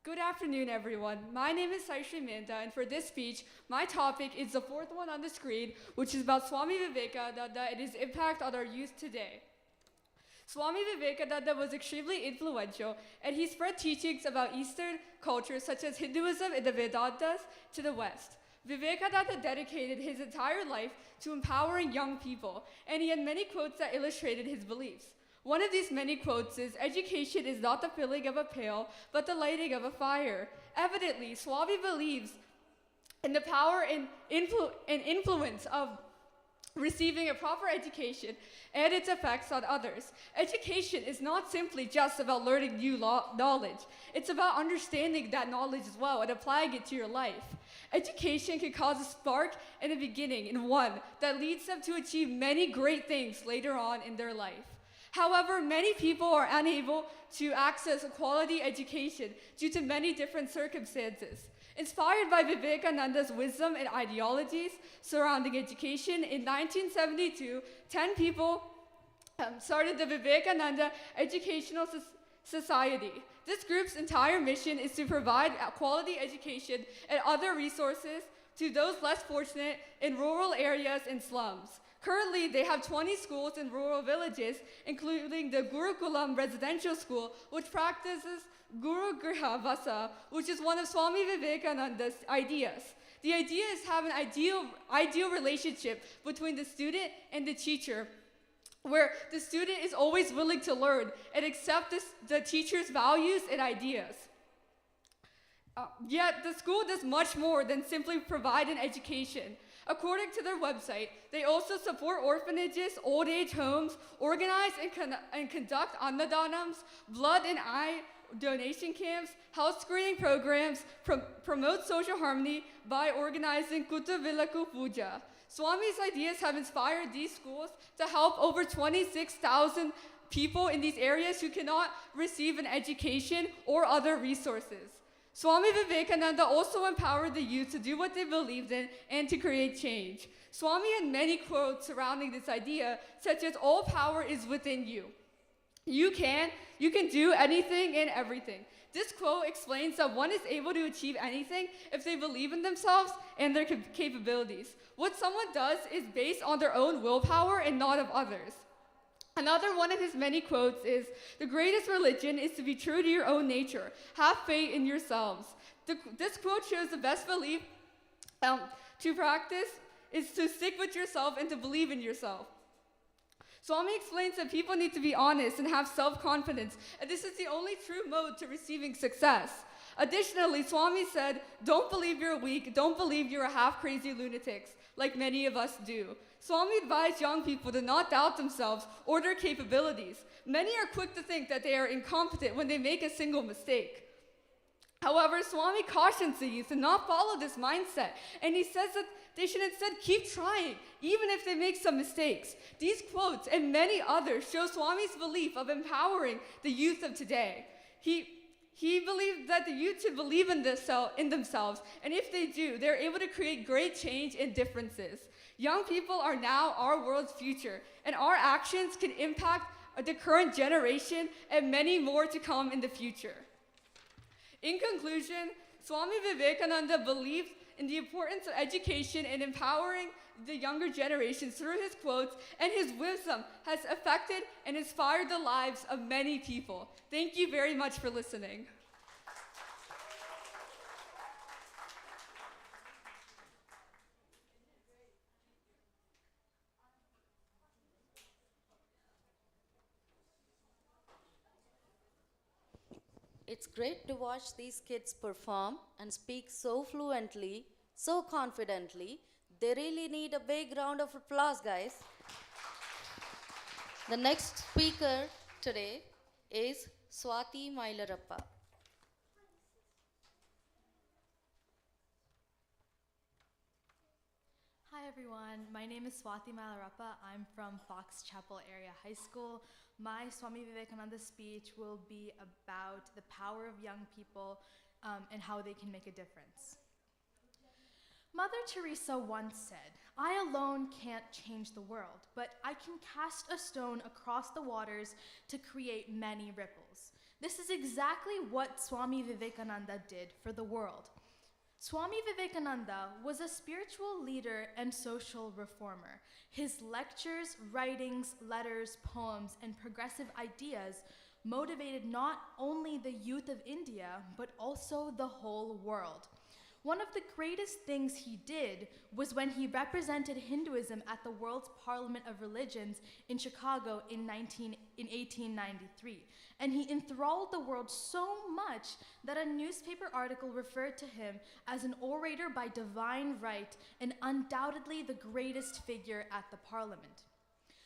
Good afternoon, everyone. My name is Sai Shri Manda, and for this speech, my topic is the fourth one on the screen, which is about Swami Vivekananda and his impact on our youth today. Swami Vivekananda was extremely influential, and he spread teachings about Eastern cultures such as Hinduism and the Vedantas to the West. Vivekananda dedicated his entire life to empowering young people, and he had many quotes that illustrated his beliefs. One of these many quotes is, "Education is not the filling of a pail, but the lighting of a fire." Evidently, Swami believes in the power and influence of receiving a proper education and its effects on others. Education is not simply just about learning new knowledge. It's about understanding that knowledge as well and applying it to your life. Education can cause a spark and a beginning in one that leads them to achieve many great things later on in their life. However, many people are unable to access a quality education due to many different circumstances. Inspired by Vivekananda's wisdom and ideologies surrounding education, in 1972, 10 people started the Vivekananda Educational Society. This group's entire mission is to provide a quality education and other resources to those less fortunate in rural areas and slums. Currently, they have 20 schools in rural villages, including the Gurukulam Residential School, which practices Guru Griha Vasa, which is one of Swami Vivekananda's ideas. The idea is to have an ideal relationship between the student and the teacher, where the student is always willing to learn and accept the teacher's values and ideas. Yet, the school does much more than simply provide an education. According to their website, they also support orphanages, old age homes, organize and conduct annadanams, blood and eye donation camps, health screening programs, promote social harmony by organizing Kutavilaku Puja. Swami's ideas have inspired these schools to help over 26,000 people in these areas who cannot receive an education or other resources. Swami Vivekananda also empowered the youth to do what they believed in and to create change. Swami had many quotes surrounding this idea, such as, "All power is within you. You can do anything and everything." This quote explains that one is able to achieve anything if they believe in themselves and their capabilities. What someone does is based on their own willpower and not of others. Another one of his many quotes is, "The greatest religion is to be true to your own nature. Have faith in yourselves." This quote shows the best belief to practice is to stick with yourself and to believe in yourself. Swami explains that people need to be honest and have self-confidence, and this is the only true mode to receiving success. Additionally, Swami said, "Don't believe you're weak, don't believe you're a half-crazy lunatics, like many of us do." Swami advised young people to not doubt themselves or their capabilities. Many are quick to think that they are incompetent when they make a single mistake. However, Swami cautions the youth to not follow this mindset, and he says that they should instead keep trying, even if they make some mistakes. These quotes and many others show Swami's belief of empowering the youth of today. He believed that the youth should believe in themselves, and if they do, they're able to create great change and differences. Young people are now our world's future, and our actions can impact the current generation and many more to come in the future. In conclusion, Swami Vivekananda believed in the importance of education and empowering the younger generations through his quotes, and his wisdom has affected and inspired the lives of many people. Thank you very much for listening. It's great to watch these kids perform and speak so fluently, so confidently. They really need a big round of applause, guys. The next speaker today is Swati Mailarappa. Hi everyone, my name is Swati Malarappa. I'm from Fox Chapel Area High School. My Swami Vivekananda speech will be about the power of young people and how they can make a difference. Mother Teresa once said, "I alone can't change the world, but I can cast a stone across the waters to create many ripples." This is exactly what Swami Vivekananda did for the world. Swami Vivekananda was a spiritual leader and social reformer. His lectures, writings, letters, poems, and progressive ideas motivated not only the youth of India, but also the whole world. One of the greatest things he did was when he represented Hinduism at the World's Parliament of Religions in Chicago in 1893. And he enthralled the world so much that a newspaper article referred to him as an orator by divine right and undoubtedly the greatest figure at the parliament.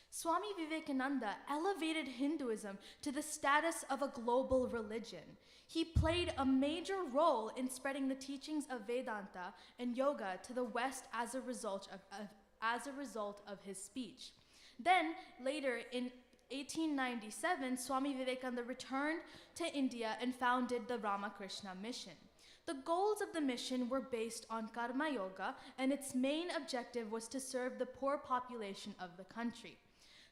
Swami Vivekananda elevated Hinduism to the status of a global religion. He played a major role in spreading the teachings of Vedanta and yoga to the West as a result of his speech. Then, later in 1897, Swami Vivekananda returned to India and founded the Ramakrishna Mission. The goals of the mission were based on Karma Yoga, and its main objective was to serve the poor population of the country.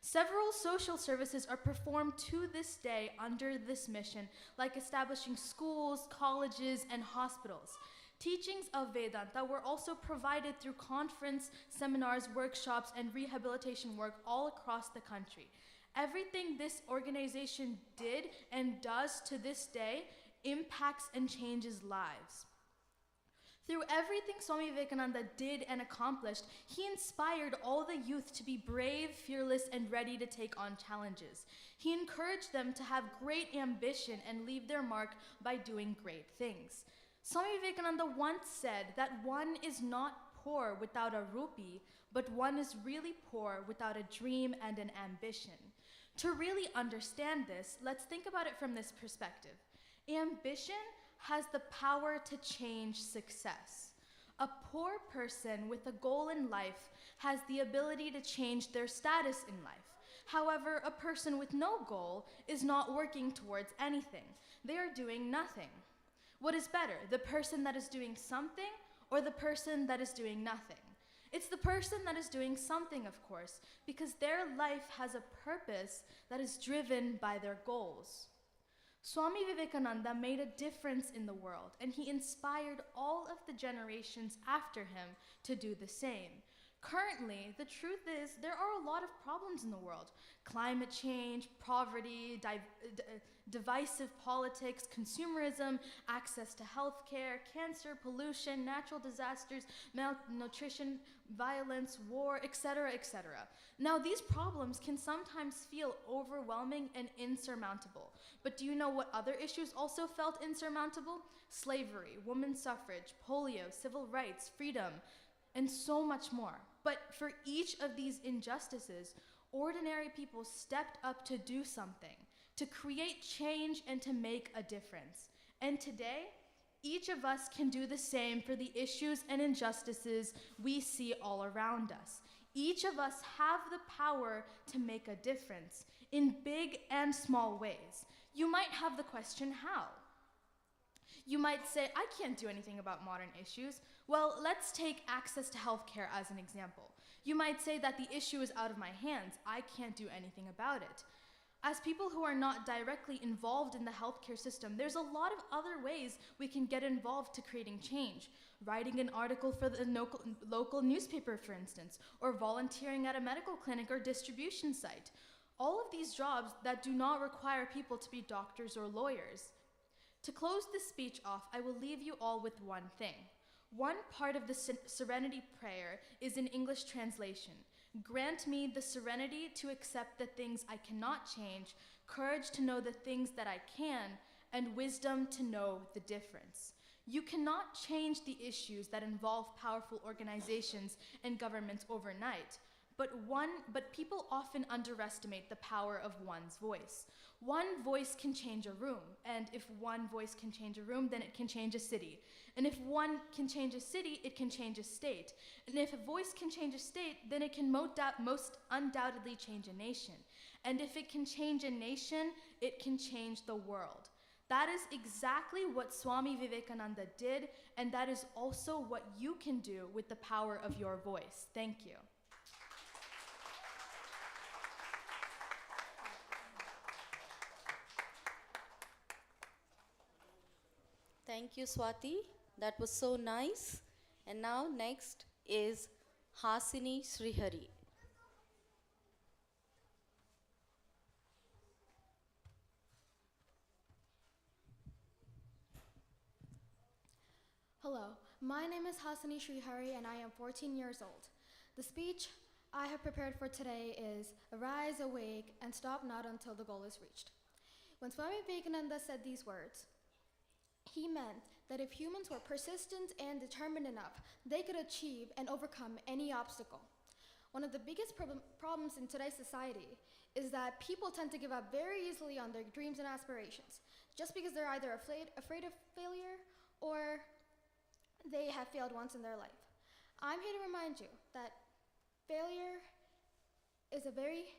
Several social services are performed to this day under this mission, like establishing schools, colleges, and hospitals. Teachings of Vedanta were also provided through conference, seminars, workshops, and rehabilitation work all across the country. Everything this organization did and does to this day impacts and changes lives. Through everything Swami Vivekananda did and accomplished, he inspired all the youth to be brave, fearless, and ready to take on challenges. He encouraged them to have great ambition and leave their mark by doing great things. Swami Vivekananda once said that one is not poor without a rupee, but one is really poor without a dream and an ambition. To really understand this, let's think about it from this perspective. Ambition has the power to change success. A poor person with a goal in life has the ability to change their status in life. However, a person with no goal is not working towards anything. They are doing nothing. What is better, the person that is doing something or the person that is doing nothing? It's the person that is doing something, of course, because their life has a purpose that is driven by their goals. Swami Vivekananda made a difference in the world, and he inspired all of the generations after him to do the same. Currently, the truth is there are a lot of problems in the world. Climate change, poverty, divisive politics, consumerism, access to healthcare, cancer, pollution, natural disasters, malnutrition, violence, war, etc., etc. Now, these problems can sometimes feel overwhelming and insurmountable. But do you know what other issues also felt insurmountable? Slavery, women's suffrage, polio, civil rights, freedom, and so much more. But for each of these injustices, ordinary people stepped up to do something, to create change and to make a difference. And today, each of us can do the same for the issues and injustices we see all around us. Each of us have the power to make a difference in big and small ways. You might have the question, how? You might say, I can't do anything about modern issues. Well, let's take access to healthcare as an example. You might say that the issue is out of my hands. I can't do anything about it. As people who are not directly involved in the healthcare system, there's a lot of other ways we can get involved to creating change. Writing an article for the local newspaper, for instance, or volunteering at a medical clinic or distribution site. All of these jobs that do not require people to be doctors or lawyers. To close this speech off, I will leave you all with one thing. One part of the Serenity Prayer is in English translation. Grant me the serenity to accept the things I cannot change, courage to know the things that I can, and wisdom to know the difference. You cannot change the issues that involve powerful organizations and governments overnight, but people often underestimate the power of one's voice. One voice can change a room, and if one voice can change a room, then it can change a city. And if one can change a city, it can change a state. And if a voice can change a state, then it can most undoubtedly change a nation. And if it can change a nation, it can change the world. That is exactly what Swami Vivekananda did, and that is also what you can do with the power of your voice. Thank you. Thank you, Swati. That was so nice. And now next is Hasini Srihari. Hello, my name is Hasani Srihari and I am 14 years old. The speech I have prepared for today is Arise, awake, and stop not until the goal is reached. When Swami Vivekananda said these words, he meant that if humans were persistent and determined enough, they could achieve and overcome any obstacle. One of the biggest problems in today's society is that people tend to give up very easily on their dreams and aspirations, just because they're either afraid of failure or they have failed once in their life. I'm here to remind you that failure is a very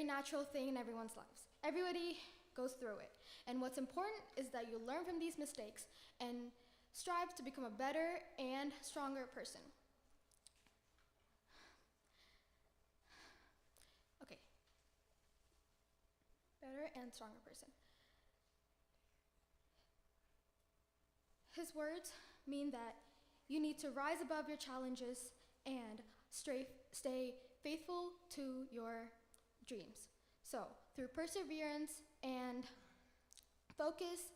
natural thing in everyone's lives. Everybody goes through it. And what's important is that you learn from these mistakes and strive to become a better and stronger person. Okay. Better and stronger person. His words mean that you need to rise above your challenges and stay faithful to your dreams. So, through perseverance and focus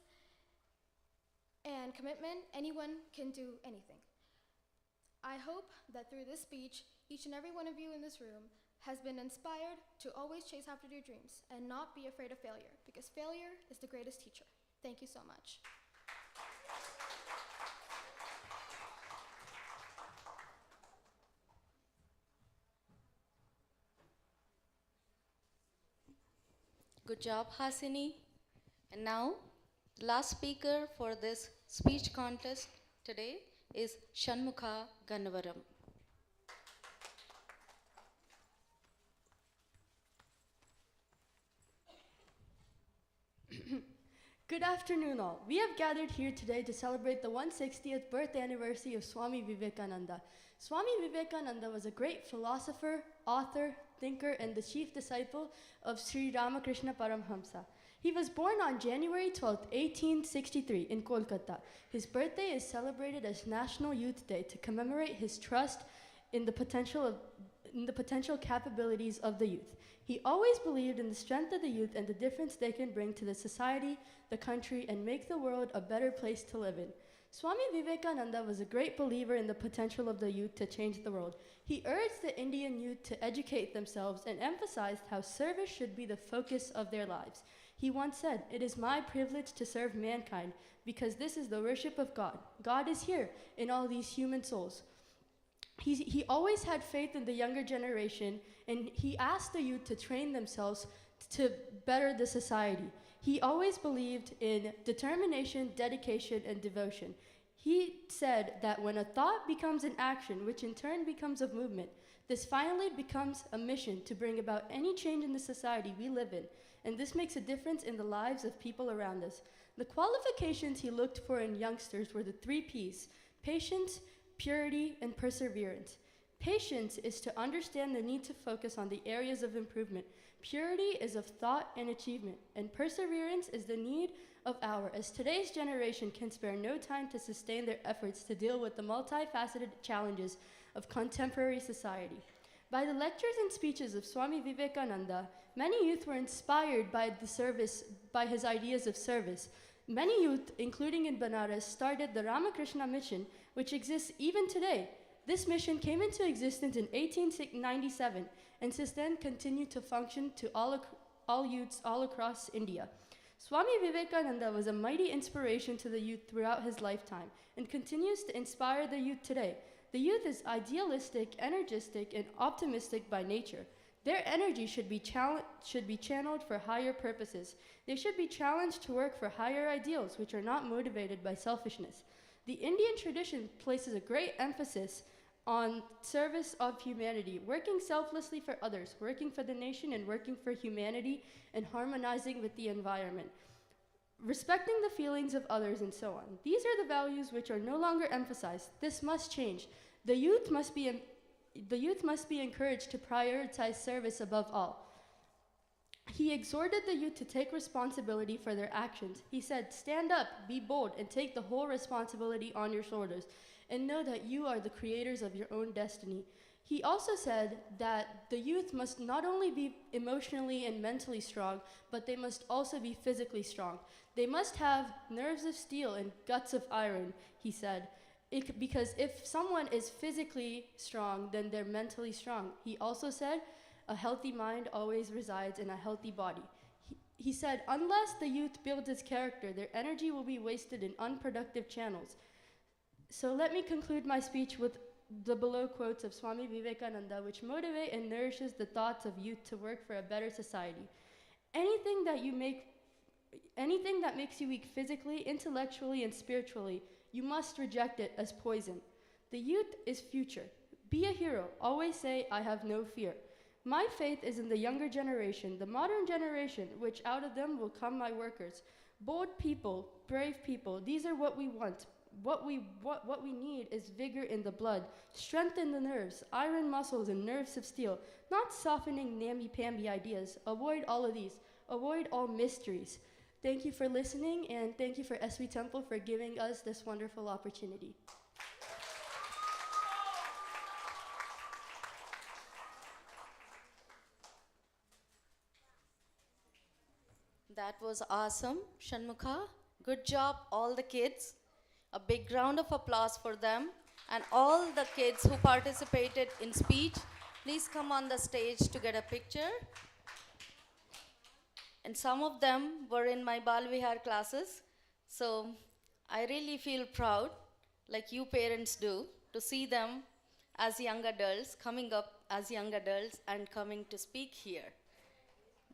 and commitment, anyone can do anything. I hope that through this speech, each and every one of you in this room has been inspired to always chase after your dreams and not be afraid of failure, because failure is the greatest teacher. Thank you so much. Good job, Hasini. And now, the last speaker for this speech contest today is Shanmukha Gannavaram. Good afternoon, all. We have gathered here today to celebrate the 160th birth anniversary of Swami Vivekananda. Swami Vivekananda was a great philosopher, author, thinker, and the chief disciple of Sri Ramakrishna Paramhamsa. He was born on January 12, 1863 in Kolkata. His birthday is celebrated as National Youth Day to commemorate his trust in the potential capabilities of the youth. He always believed in the strength of the youth and the difference they can bring to the society, the country, and make the world a better place to live in. Swami Vivekananda was a great believer in the potential of the youth to change the world. He urged the Indian youth to educate themselves and emphasized how service should be the focus of their lives. He once said, "It is my privilege to serve mankind because this is the worship of God. God is here in all these human souls." He always had faith in the younger generation, and he asked the youth to train themselves to better the society. He always believed in determination, dedication, and devotion. He said that when a thought becomes an action, which in turn becomes a movement, this finally becomes a mission to bring about any change in the society we live in, and this makes a difference in the lives of people around us. The qualifications he looked for in youngsters were the 3 P's: patience, purity, and perseverance. Patience is to understand the need to focus on the areas of improvement. Purity is of thought and achievement, and perseverance is the need of hour, as today's generation can spare no time to sustain their efforts to deal with the multifaceted challenges of contemporary society. By the lectures and speeches of Swami Vivekananda, many youth were inspired by his ideas of service. Many youth, including in Banaras, started the Ramakrishna Mission, which exists even today. This mission came into existence in 1897 and since then continued to function to all youths all across India. Swami Vivekananda was a mighty inspiration to the youth throughout his lifetime and continues to inspire the youth today. The youth is idealistic, energistic, and optimistic by nature. Their energy should be channeled for higher purposes. They should be challenged to work for higher ideals, which are not motivated by selfishness. The Indian tradition places a great emphasis on service of humanity, working selflessly for others, working for the nation and working for humanity, and harmonizing with the environment, respecting the feelings of others, and so on. These are the values which are no longer emphasized. This must change. The youth must be encouraged to prioritize service above all. He exhorted the youth to take responsibility for their actions. He said, "Stand up, be bold, and take the whole responsibility on your shoulders, and know that you are the creators of your own destiny." He also said that the youth must not only be emotionally and mentally strong, but they must also be physically strong. They must have nerves of steel and guts of iron, he said. Because if someone is physically strong, then they're mentally strong. He also said, "A healthy mind always resides in a healthy body." He said, "Unless the youth builds its character, their energy will be wasted in unproductive channels." So let me conclude my speech with the below quotes of Swami Vivekananda, which motivate and nourishes the thoughts of youth to work for a better society. Anything that makes you weak physically, intellectually, and spiritually, you must reject it as poison. The youth is future. Be a hero. Always say, "I have no fear." My faith is in the younger generation, the modern generation, which out of them will come my workers. Bold people, brave people, these are what we want. What we need is vigor in the blood, strength in the nerves, iron muscles and nerves of steel, not softening namby-pamby ideas. Avoid all of these. Avoid all mysteries. Thank you for listening, and thank you for SV Temple for giving us this wonderful opportunity. That was awesome, Shanmukha. Good job, all the kids. A big round of applause for them. And all the kids who participated in speech, please come on the stage to get a picture. And some of them were in my Bal Vihar classes. So I really feel proud, like you parents do, to see them as young adults, coming up as young adults and coming to speak here.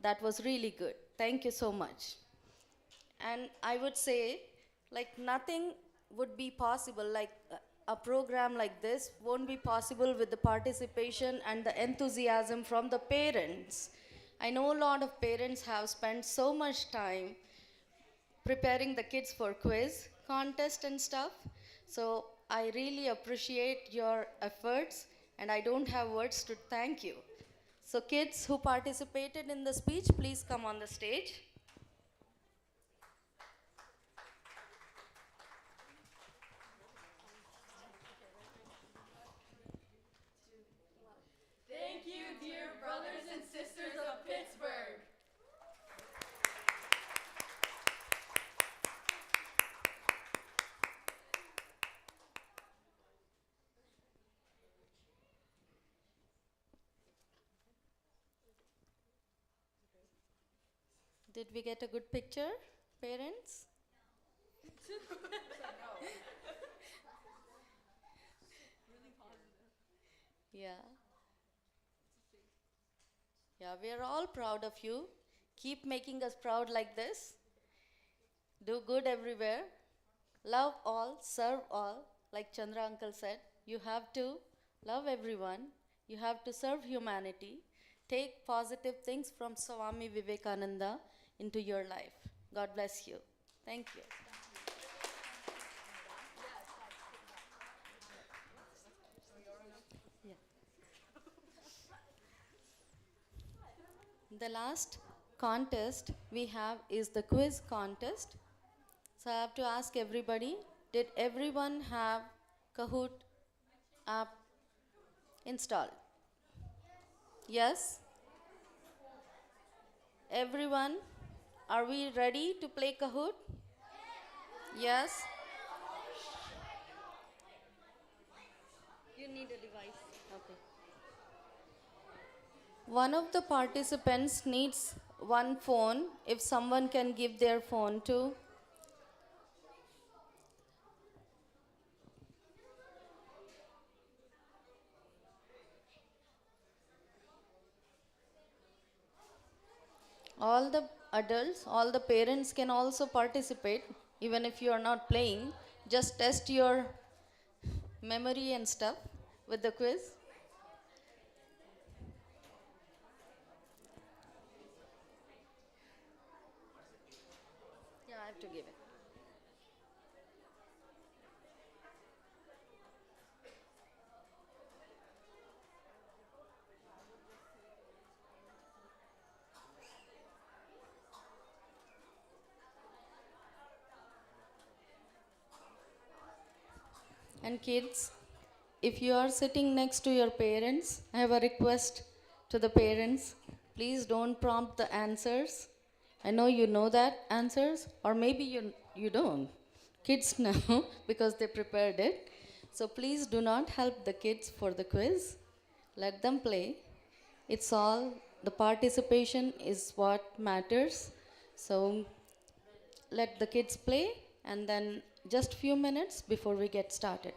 That was really good. Thank you so much. And I would say, like, nothing would be possible, like a program like this won't be possible with the participation and the enthusiasm from the parents. I know a lot of parents have spent so much time preparing the kids for quiz, contest and stuff. So I really appreciate your efforts, and I don't have words to thank you. So kids who participated in the speech, please come on the stage. Thank you, dear brothers and sisters of Pittsburgh. Did we get a good picture, parents? Yeah. Yeah, we are all proud of you. Keep making us proud like this. Do good everywhere. Love all, serve all. Like Chandra uncle said, you have to love everyone. You have to serve humanity. Take positive things from Swami Vivekananda into your life. God bless you. Thank you. Yeah. The last contest we have is the quiz contest. So I have to ask everybody, did everyone have Kahoot app installed? Yes? Everyone, are we ready to play Kahoot? Yes? You need a device. Okay. One of the participants needs one phone. If someone can give their phone to. All the adults, all the parents can also participate, even if you are not playing. Just test your memory and stuff with the quiz. Yeah, I have to give it. And kids, if you are sitting next to your parents, I have a request to the parents. Please don't prompt the answers. I know you know that answers, or maybe you don't. Kids know because they prepared it. So please do not help the kids for the quiz. Let them play. It's all, the participation is what matters. So let the kids play, and then just few minutes before we get started.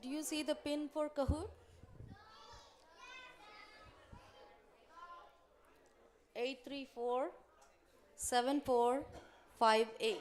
Do you see the pin for Kahoot? 834-7458.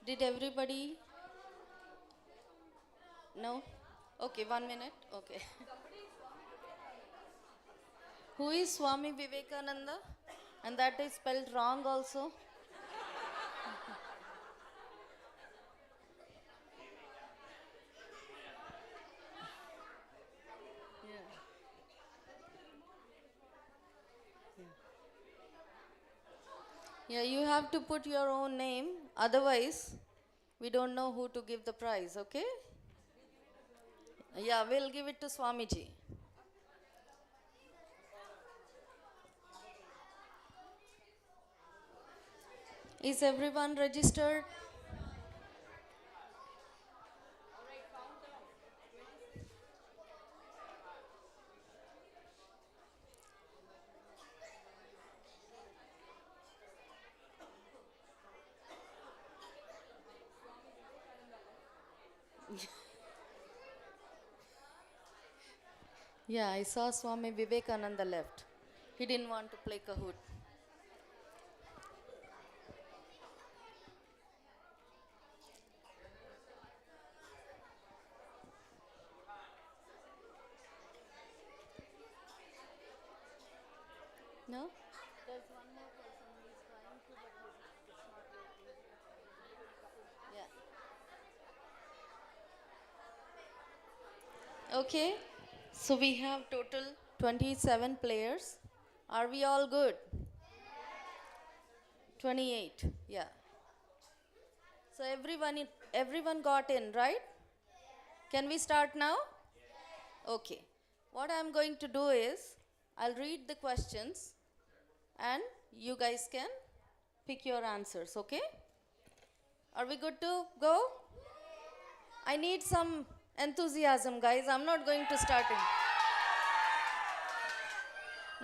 Did everybody? No? Okay, 1 minute. Okay. Who is Swami Vivekananda? And that is spelled wrong also. Yeah, you have to put your own name, otherwise, we don't know who to give the prize, okay? Yeah, we'll give it to Swamiji. Is everyone registered? Yeah, I saw Swami Vivekananda left. He didn't want to play Kahoot. No? There's one more person who is trying to, but it's not working. Yeah. Okay. So we have total 27 players. Are we all good? 28. Yeah. So everyone got in, right? Can we start now? Okay. What I'm going to do is, I'll read the questions and you guys can pick your answers, okay? Are we good to go? I need some enthusiasm, guys. I'm not going to start it.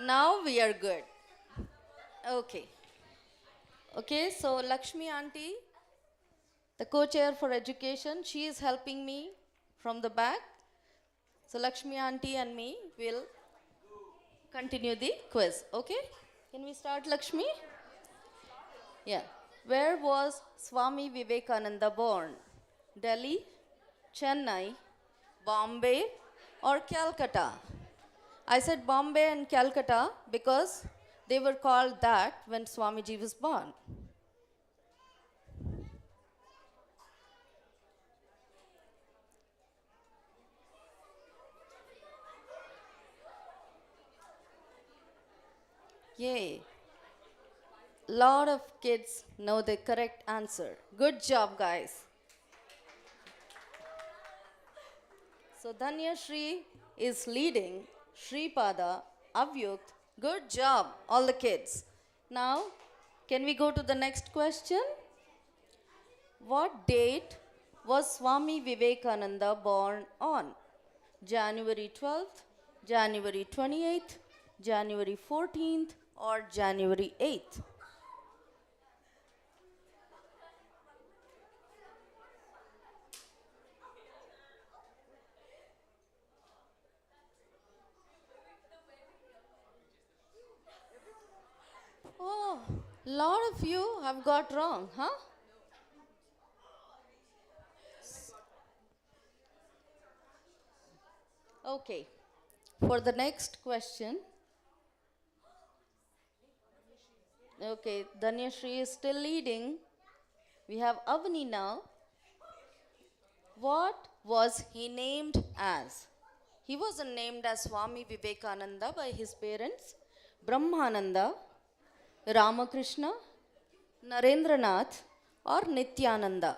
Now we are good. Okay. Okay, so Lakshmi auntie, the co-chair for education, she is helping me from the back. So Lakshmi auntie and me will continue the quiz, okay? Can we start, Lakshmi? Yeah. Where was Swami Vivekananda born? Delhi, Chennai, Bombay, or Calcutta? I said Bombay and Calcutta because they were called that when Swamiji was born. Yay. Lot of kids know the correct answer. Good job, guys. So Dhanya Shri is leading. Shripada, Avyukt, good job, all the kids. Now, can we go to the next question? What date was Swami Vivekananda born on? January 12th, January 28th, January 14th, or January 8th? Oh, lot of you have got wrong, huh? Okay, for the next question. Okay, Dhanyashri is still leading. We have Avani now. What was he named as? He wasn't named as Swami Vivekananda by his parents. Brahmananda, Ramakrishna, Narendranath, or Nityananda?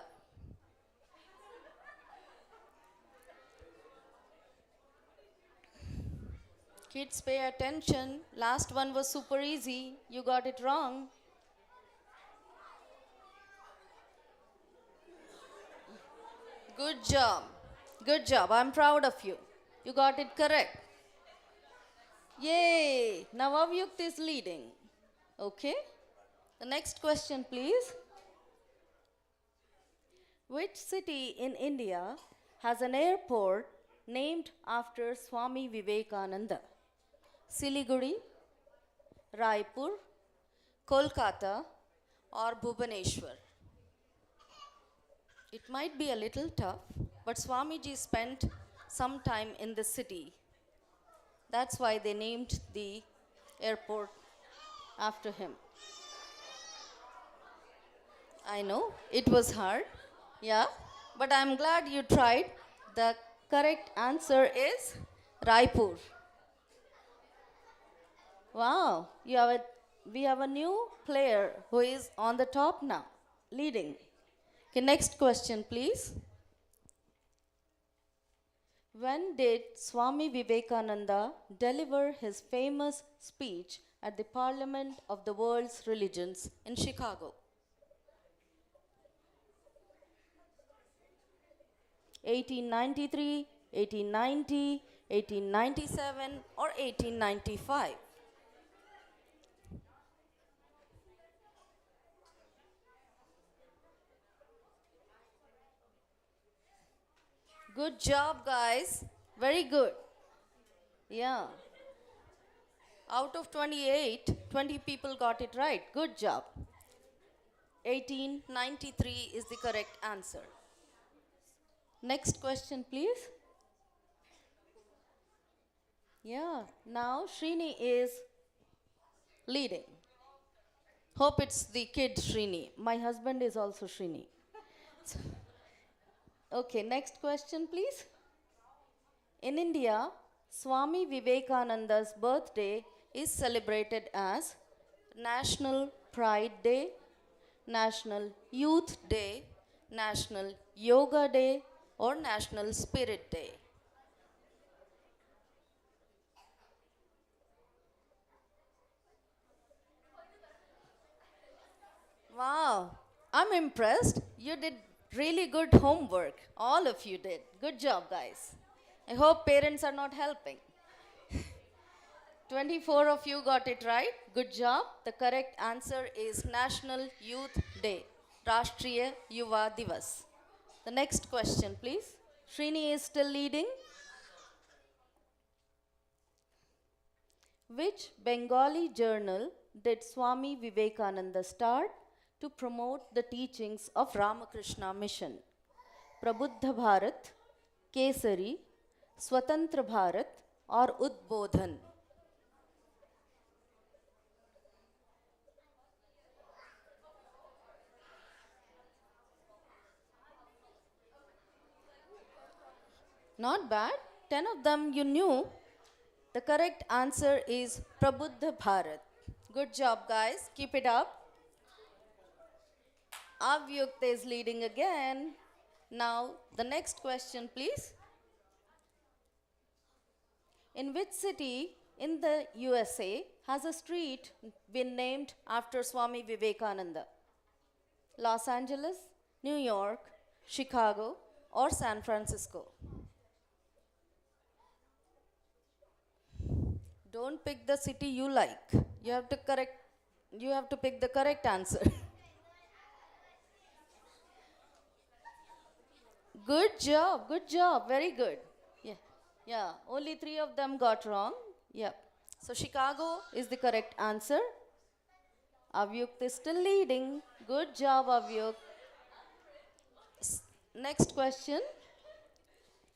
Kids, pay attention. Last one was super easy. You got it wrong. Good job. Good job. I'm proud of you. You got it correct. Yay! Now Avyukt is leading. Okay. The next question, please. Which city in India has an airport named after Swami Vivekananda? Siliguri, Raipur, Kolkata, or Bhubaneswar? It might be a little tough, but Swamiji spent some time in the city. That's why they named the airport after him. I know, it was hard, yeah, but I'm glad you tried. The correct answer is Raipur. Wow, we have a new player who is on the top now, leading. Okay, next question, please. When did Swami Vivekananda deliver his famous speech at the Parliament of the World's Religions in Chicago? 1893, 1890, 1897, or 1895? Good job, guys. Very good. Yeah. Out of 28, 20 people got it right. Good job. 1893 is the correct answer. Next question, please. Yeah, now Srini is leading. Hope it's the kid Srini. My husband is also Srini. Okay, next question, please. In India, Swami Vivekananda's birthday is celebrated as National Pride Day, National Youth Day, National Yoga Day, or National Spirit Day? Wow, I'm impressed. You did really good homework. All of you did. Good job, guys. I hope parents are not helping. 24 of you got it right. Good job. The correct answer is National Youth Day, Rashtriya Yuva Divas. The next question, please. Srini is still leading. Which Bengali journal did Swami Vivekananda start to promote the teachings of Ramakrishna Mission? Prabuddha Bharat, Kesari, Swatantra Bharat, or Udbodhan? Not bad. 10 of them you knew. The correct answer is Prabuddha Bharat. Good job, guys. Keep it up. Avyukta is leading again. Now, the next question, please. In which city in the USA has a street been named after Swami Vivekananda? Los Angeles, New York, Chicago, or San Francisco? Don't pick the city you like. You have to pick the correct answer. Good job, very good. Yeah, only 3 of them got wrong. Yeah. So Chicago is the correct answer. Avyukt is still leading. Good job, Avyukt. Next question.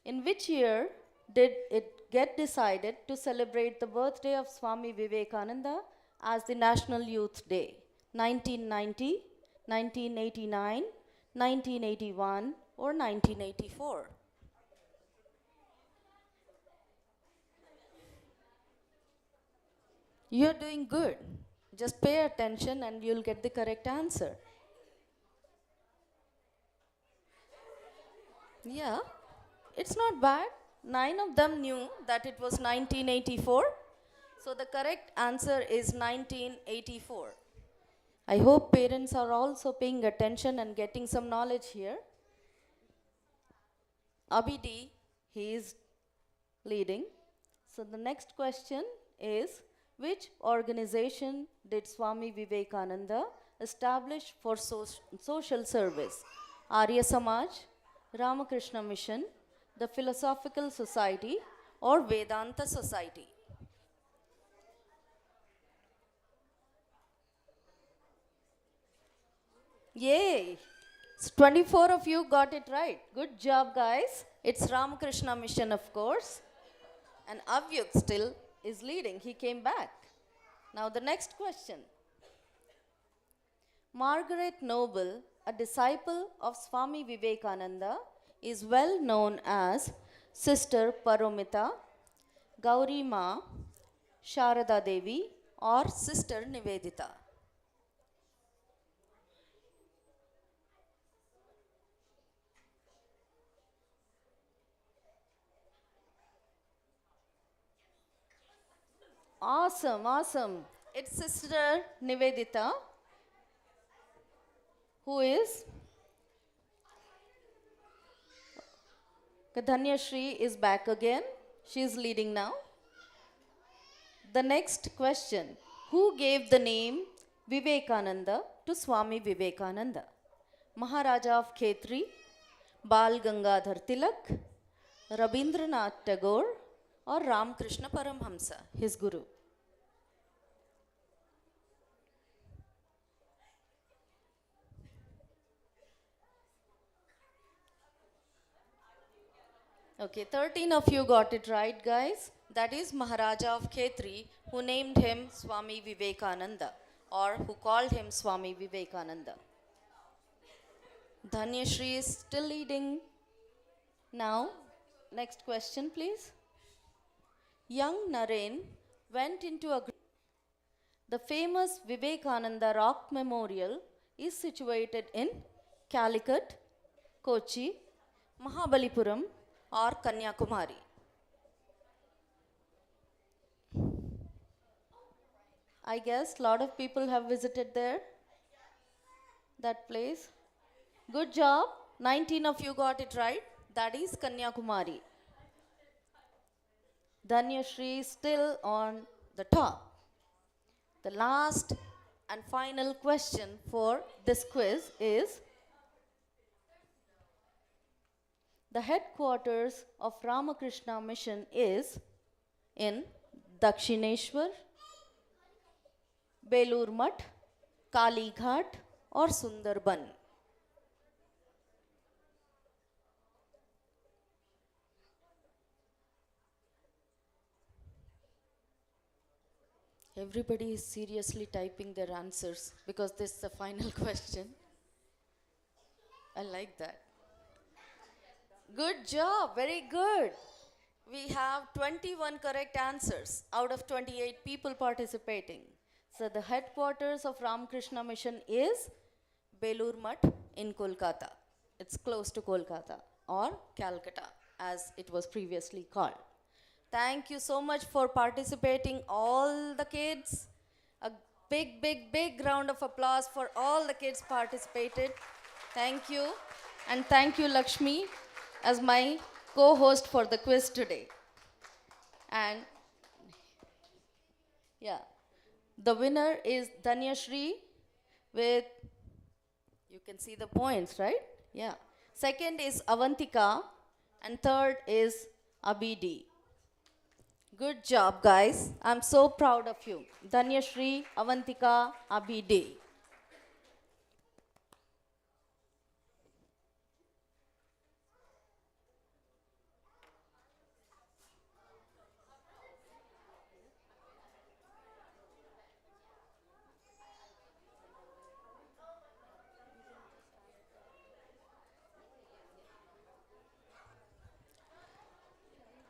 In which year did it get decided to celebrate the birthday of Swami Vivekananda as the National Youth Day? 1990, 1989, 1981, or 1984? You're doing good. Just pay attention and you'll get the correct answer. Yeah, it's not bad. 9 of them knew that it was 1984. So the correct answer is 1984. I hope parents are also paying attention and getting some knowledge here. Abidi, he is leading. So the next question is, which organization did Swami Vivekananda establish for social service? Arya Samaj, Ramakrishna Mission, the Philosophical Society, or Vedanta Society? Yay! 24 of you got it right. Good job, guys. It's Ramakrishna Mission, of course. And Avyuk still is leading. He came back. Now the next question. Margaret Noble, a disciple of Swami Vivekananda, is well known as Sister Paromita, Gauri Ma, Sharada Devi, or Sister Nivedita. Awesome, awesome. It's Sister Nivedita, who is Kadhanya Shri is back again. She is leading now. The next question. Who gave the name Vivekananda to Swami Vivekananda? Maharaja of Khetri, Bal Gangadhar Tilak, Rabindranath Tagore, or Ramakrishna Paramhamsa, his guru? Okay, 13 of you got it right, guys. That is Maharaja of Khetri, who named him Swami Vivekananda, or who called him Swami Vivekananda. Dhanyashri is still leading. Now, next question, please. Young Naren went into a. The famous Vivekananda Rock Memorial is situated in Calicut, Kochi, Mahabalipuram or Kanyakumari? I guess a lot of people have visited there, that place. Good job. 19 of you got it right. That is Kanyakumari. Dhanyashri is still on the top. The last and final question for this quiz is: the headquarters of Ramakrishna Mission is in Dakshineshwar, Belur Math, Kali Ghat, or Sundarban? Everybody is seriously typing their answers because this is the final question. I like that. Good job, very good. We have 21 correct answers out of 28 people participating. So the headquarters of Ramakrishna Mission is Belur Math in Kolkata. It's close to Kolkata or Calcutta as it was previously called. Thank you so much for participating, all the kids. A big, big, big round of applause for all the kids participated. Thank you. And thank you, Lakshmi, as my co-host for the quiz today. And yeah, the winner is Dhanyashri with, you can see the points, right? Yeah. Second is Avantika, and third is Abidi. Good job, guys. I'm so proud of you. Dhanyashri, Avantika, Abidi.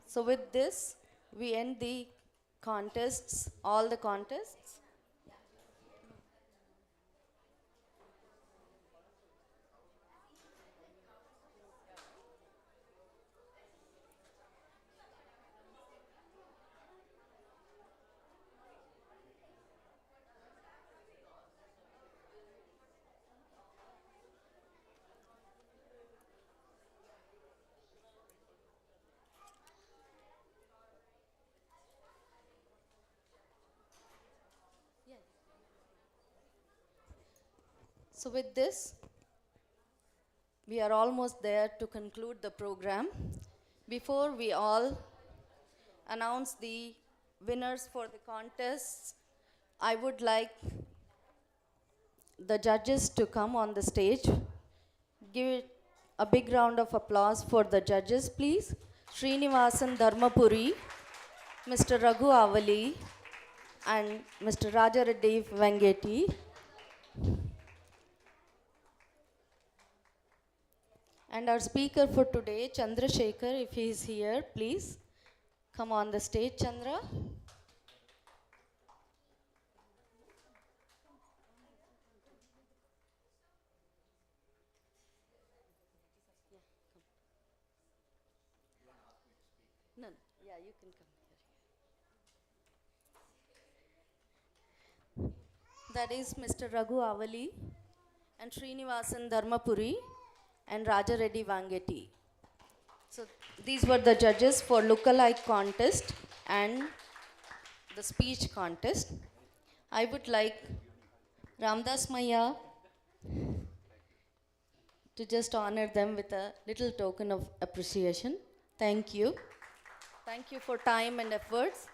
So with this, we end the contests, all the contests. So with this, we are almost there to conclude the program. Before we all announce the winners for the contests, I would like the judges to come on the stage. Give a big round of applause for the judges, please. Srinivasan Dharmapuri, Mr. Raghu Avali, and Mr. Rajareddy Vengeti. And our speaker for today, Chandrasekhar, if he is here, please come on the stage, Chandra. No, yeah, you can come here. That is Mr. Raghu Avali and Srinivasan Dharmapuri and Rajareddy Vangeti. So these were the judges for lookalike contest and the speech contest. I would like Ramdas Maya to just honor them with a little token of appreciation. Thank you. Thank you for time and efforts.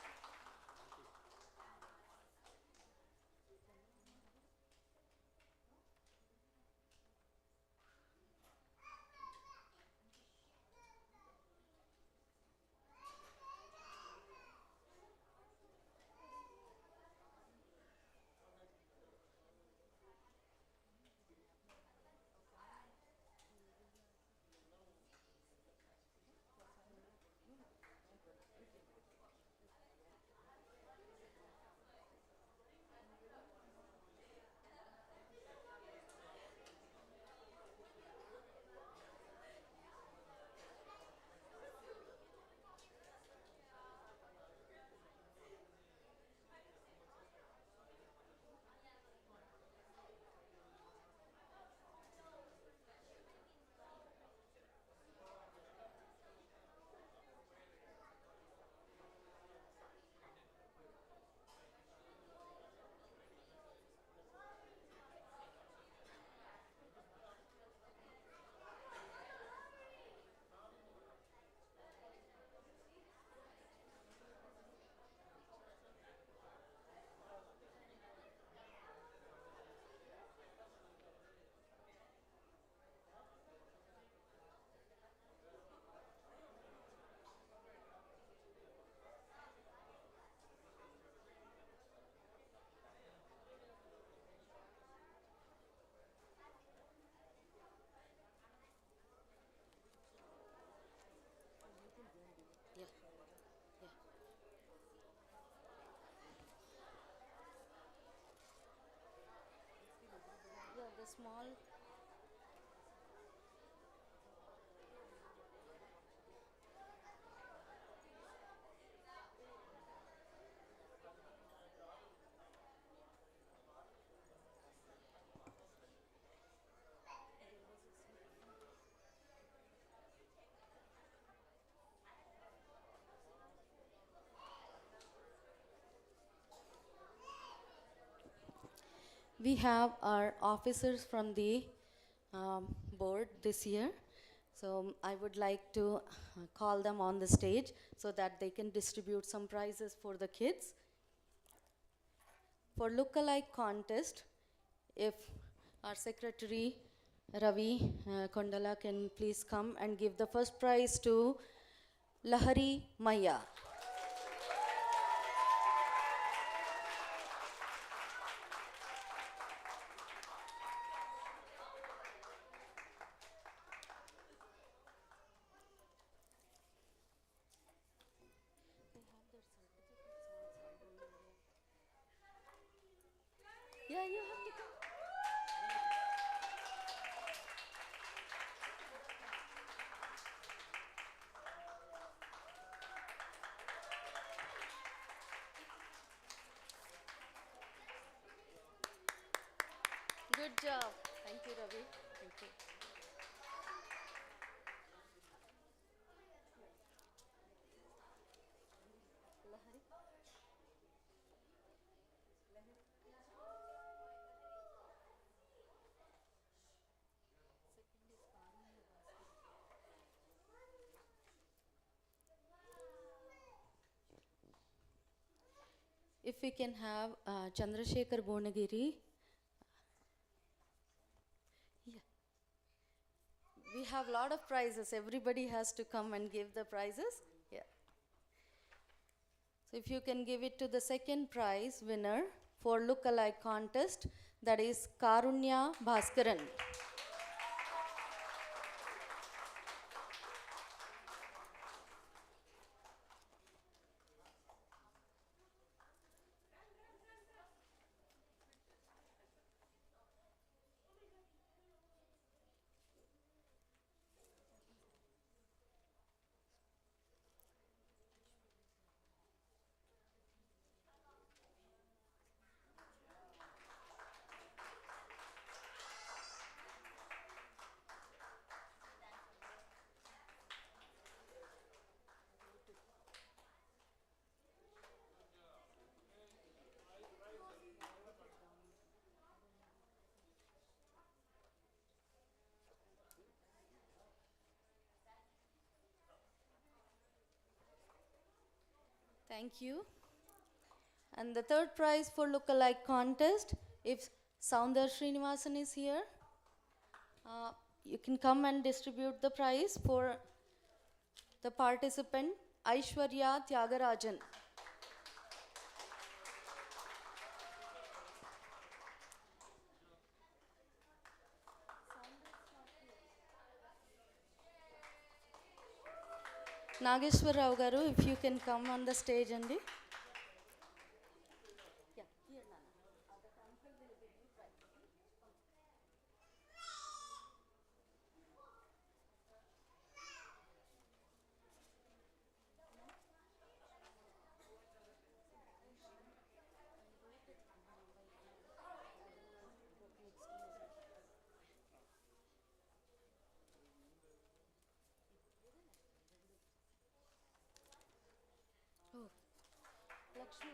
the small. We have our officers from the board this year. So I would like to call them on the stage so that they can distribute some prizes for the kids. For look-alike contest, if our secretary Ravi Kondala can please come and give the first prize to Lahari Maya. Yeah, you have to come. Good job. Thank you, Ravi. Thank you. Lahari. If we can have Chandrasekhar Bonagiri. Yeah. We have a lot of prizes. Everybody has to come and give the prizes. Yeah. So if you can give it to the second prize winner for look-alike contest, that is Karunya Bhaskaran. Thank you. And the third prize for look-alike contest, if Soundar Srinivasan is here, you can come and distribute the prize for the participant Aishwarya Tyagarajan. Nageshwar Rao garu, if you can come on the stage, Andy. Yeah, here, Nana. The temple will give you prize. Oh, Lakshmi.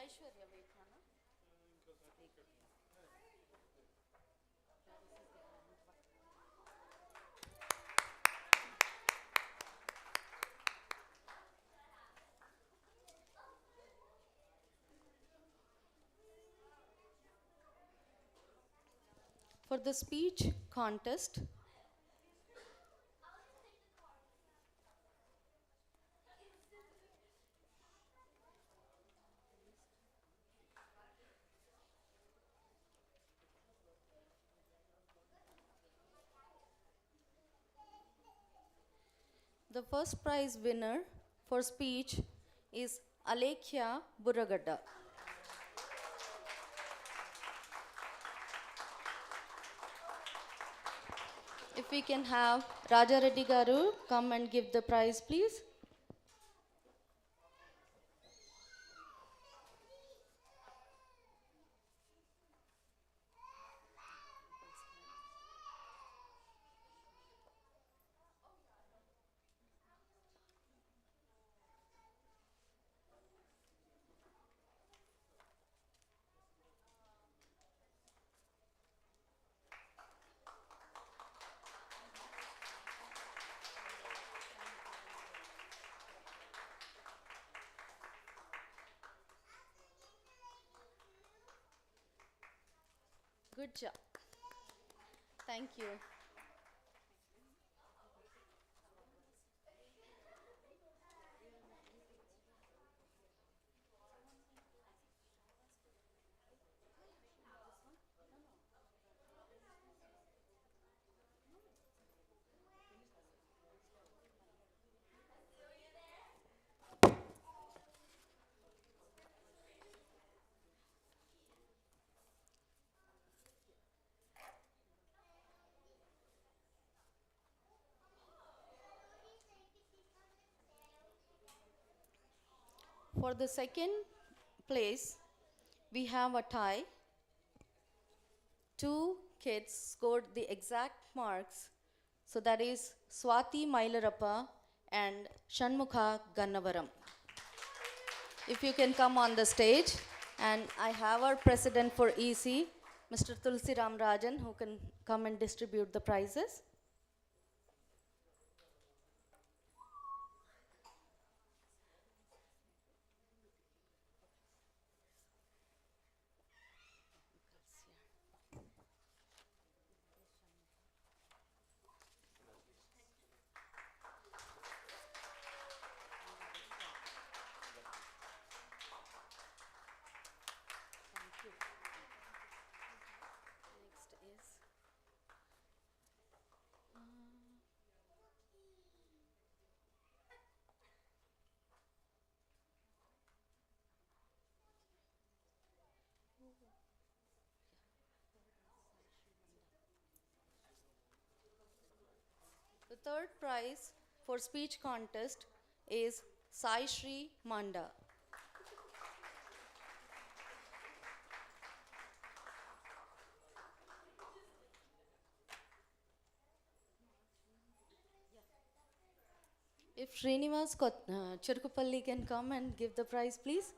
Aishwarya, wait, Nana. For the speech contest, The first prize winner for speech is Alekhya Burragadda. If we can have Raja Reddy Garu come and give the prize, please. Good job. Thank you. For the second place, we have a tie. Two kids scored the exact marks. So that is Swati Mailarappa and Shanmukha Gannavaram. If you can come on the stage. And I have our president for EC, Mr. Tulsi Ram Rajan, who can come and distribute the prizes. The third prize for speech contest is Sai Shri Manda. If Srinivas Cherukupalli can come and give the prize, please.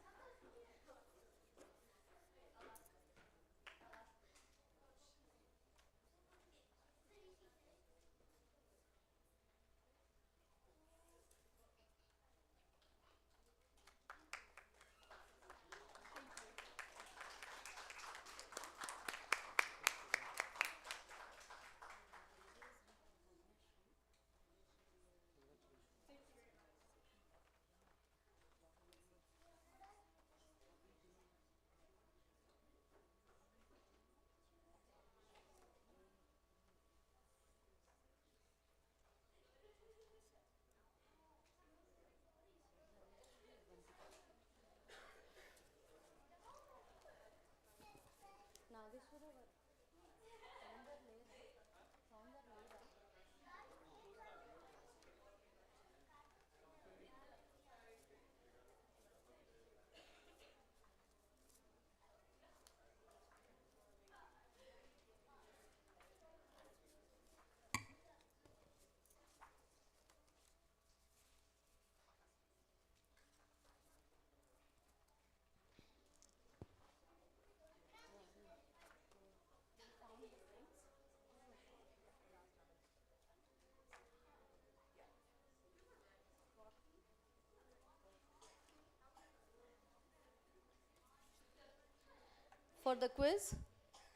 For the quiz,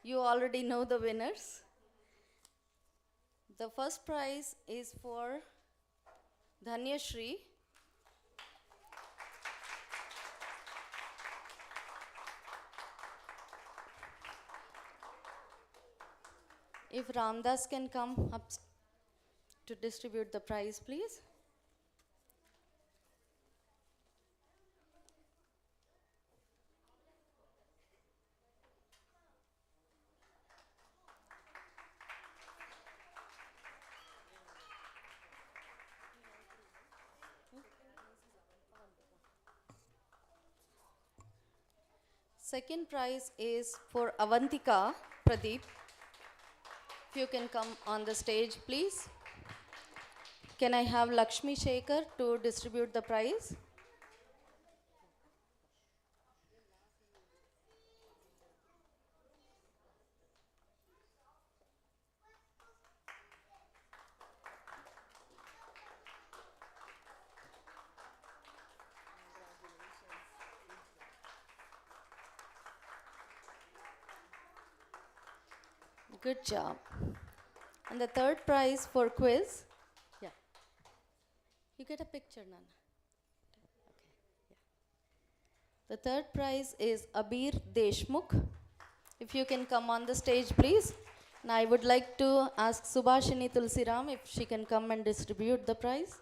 you already know the winners. The first prize is for Dhanya Shri. If Ramdas can come up to distribute the prize, please. Second prize is for Avantika Pradeep. If you can come on the stage, please. Can I have Lakshmi Shekhar to distribute the prize? Good job. And the third prize for quiz. Yeah. You get a picture, Nana. Okay. Yeah. The third prize is Abir Deshmukh. If you can come on the stage, please. Now I would like to ask Subhashini Tulsiram if she can come and distribute the prize.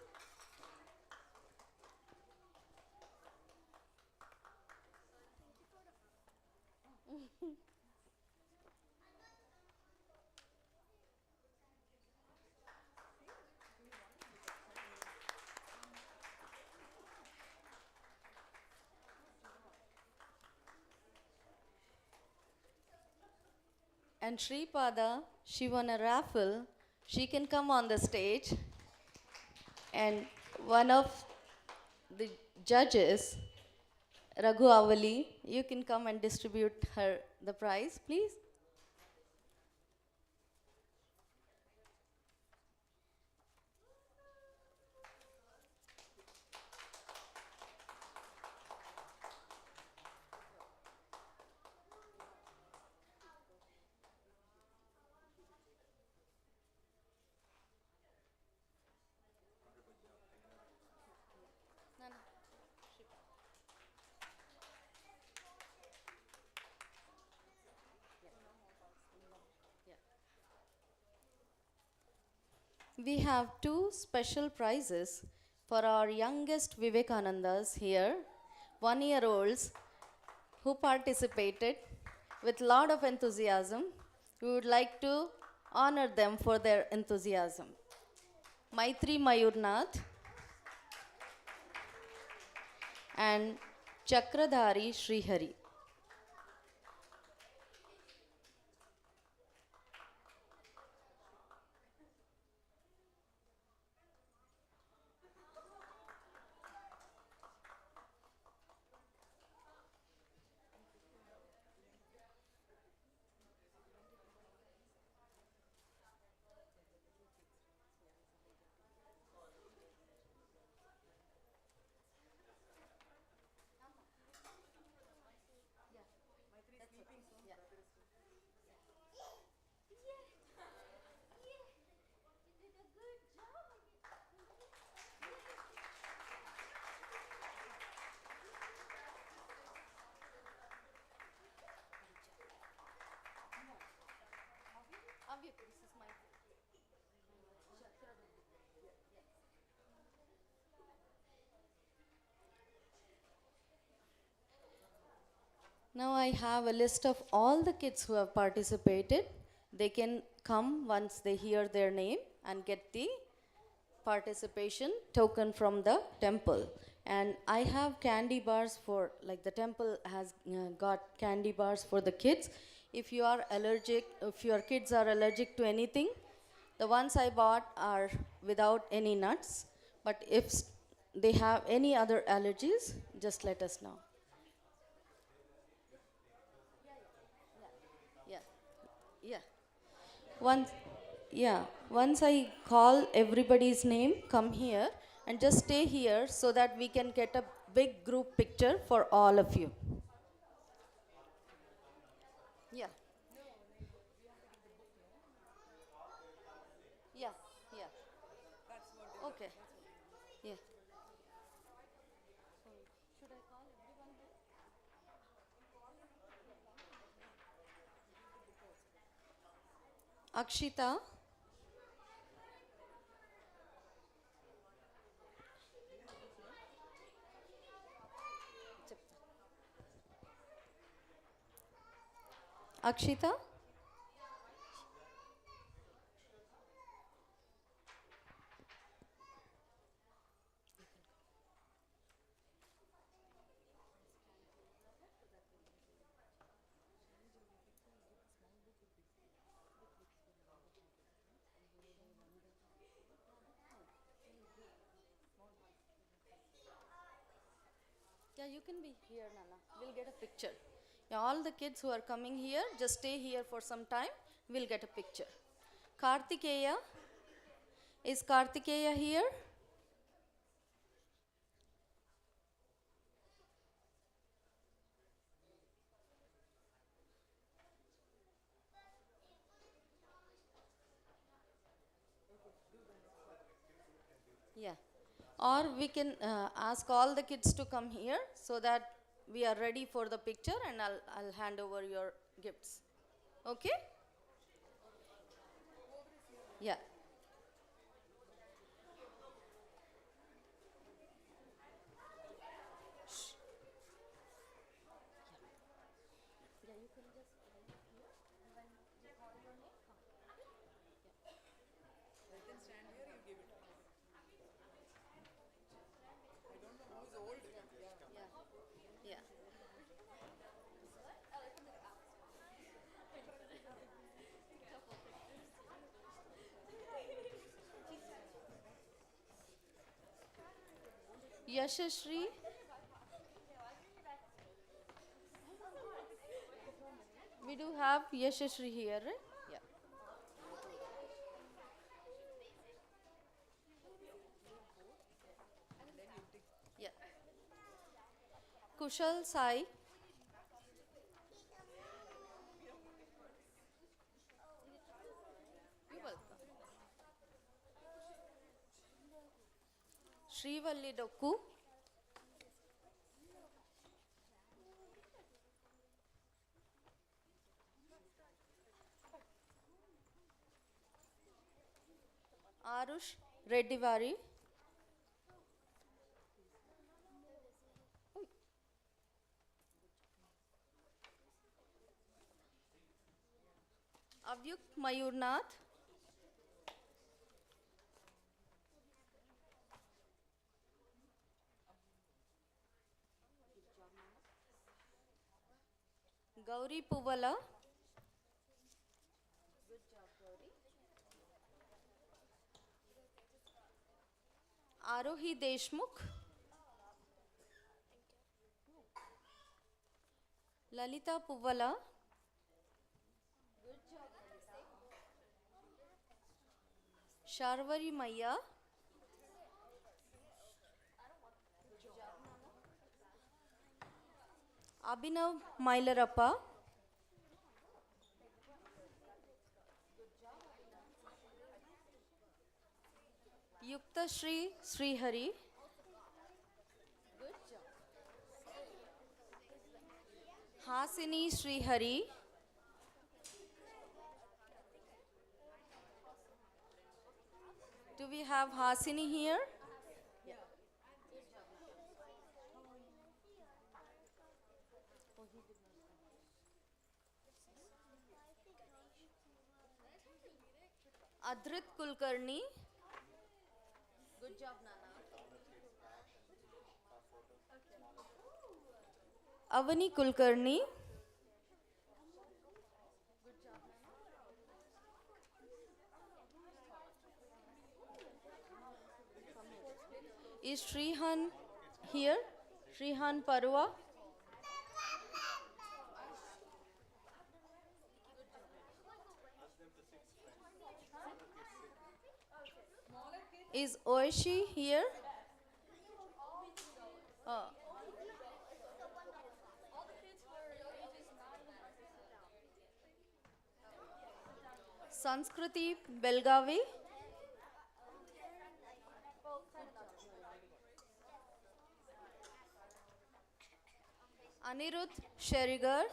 And Sripada, she won a raffle. She can come on the stage. And one of the judges, Raghu Avali, you can come and distribute her the prize, please. We have two special prizes for our youngest Vivekanandas here, 1-year-olds who participated with lot of enthusiasm. We would like to honor them for their enthusiasm. Maitri Mayurnath and Chakradhari Srihari. Now I have a list of all the kids who have participated. They can come once they hear their name and get the participation token from the temple. And I have candy bars for, like the temple has got candy bars for the kids. If you are allergic, if your kids are allergic to anything, the ones I bought are without any nuts. But if they have any other allergies, just let us know. Yeah. Once I call everybody's name, come here and just stay here so that we can get a big group picture for all of you. Yeah. Yeah, yeah. Okay. Yeah. Should I call everyone? Akshita. Akshita. Yeah, you can be here, Nana. We'll get a picture. Yeah, all the kids who are coming here, just stay here for some time. We'll get a picture. Kartikeya. Is Kartikeya here? Yeah. Or we can ask all the kids to come here so that we are ready for the picture and I'll hand over your gifts. Okay? Yeah. Yeah. Yashashri. We do have Yashashri here, right? Yeah. Yeah. Kushal Sai. You're welcome. Srivalli Dokku. Arush Reddivari. Avyuk Mayurnath. Gauri Puvala. Arohi Deshmukh. Lalita Puvala. Sharvari Maya. Abhinav Mailarappa. Yukta Shri Srihari. Hasini Srihari. Do we have Hasini here? Adrit Kulkarni. Good job, Nana. Avani Kulkarni. Is Shrihan here? Shrihan Parwa. Is Oishi here? Sanskriti Belgavi. Anirudh Sherigar.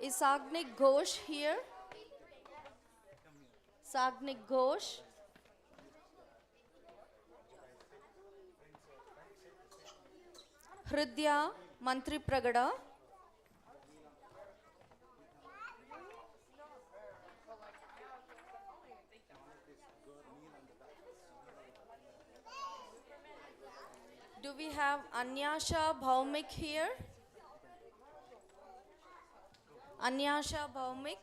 Is Sagnik Ghosh here? Sagnik Ghosh. Hridya Mantri Pragada. Do we have Anyasha Bhaumik here? Anyasha Bhaumik.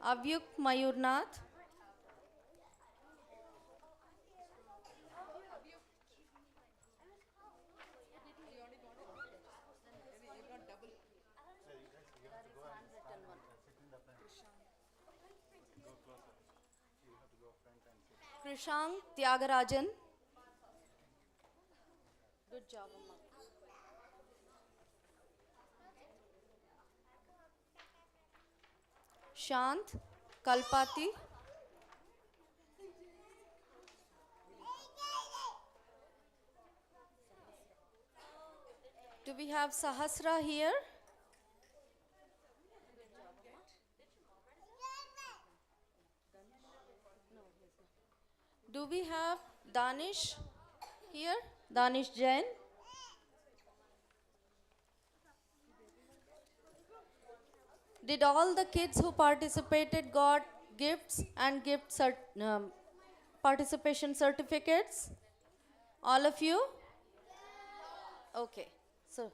Avyuk Mayurnath. Krishang Tyagarajan. Good job, Amma. Shant Kalpati. Do we have Sahasra here? Do we have Danish here? Danish Jain? Did all the kids who participated got gifts and participation certificates? All of you? Okay. So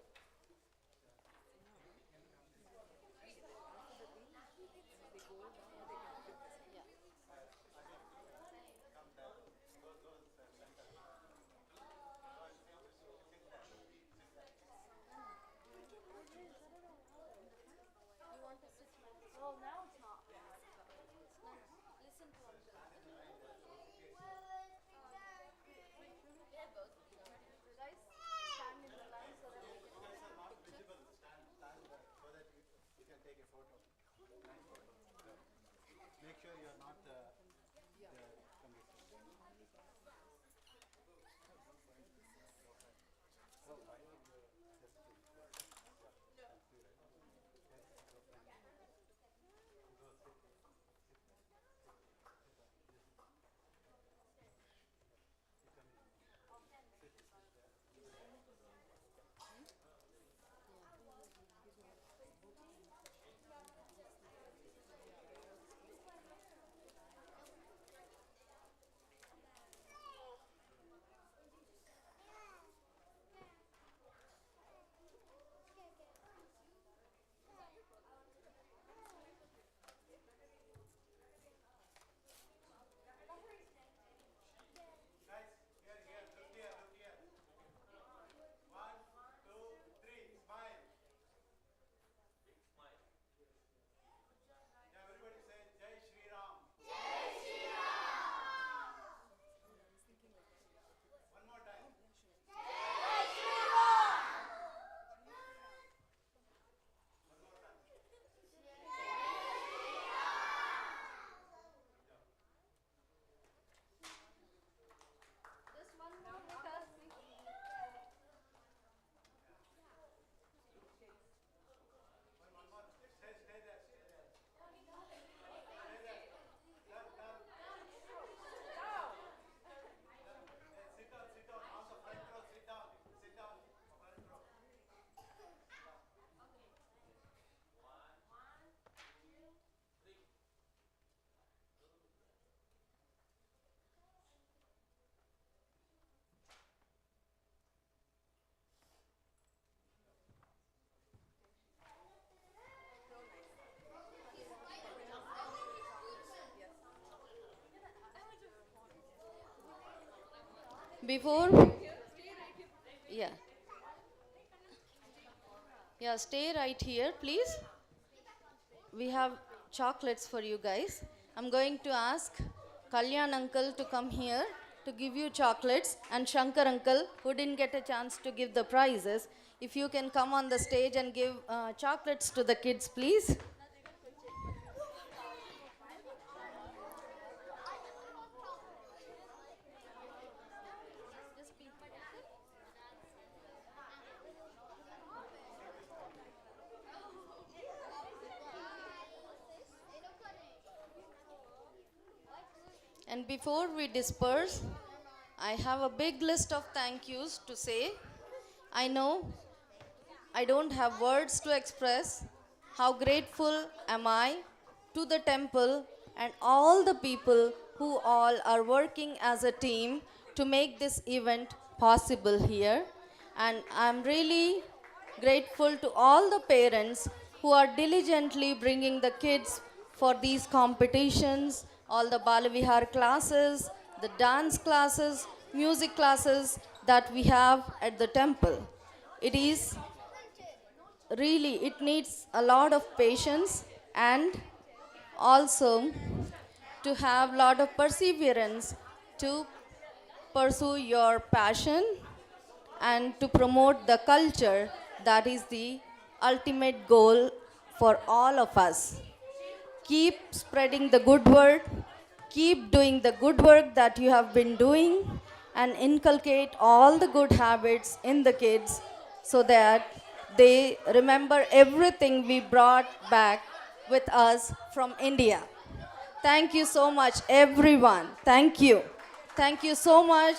before, yeah, yeah, stay right here, please. We have chocolates for you guys. I'm going to ask Kalyan uncle to come here to give you chocolates, and Shankar uncle, who didn't get a chance to give the prizes, if you can come on the stage and give chocolates to the kids, please. And before we disperse, I have a big list of thank yous to say. I know I don't have words to express how grateful am I to the temple and all the people who all are working as a team to make this event possible here. And I'm really grateful to all the parents who are diligently bringing the kids for these competitions, all the Balavihar classes, the dance classes, music classes that we have at the temple. It is really, it needs a lot of patience and also to have lot of perseverance to pursue your passion and to promote the culture that is the ultimate goal for all of us. Keep spreading the good word, keep doing the good work that you have been doing, and inculcate all the good habits in the kids so that they remember everything we brought back with us from India. Thank you so much, everyone. Thank you. Thank you so much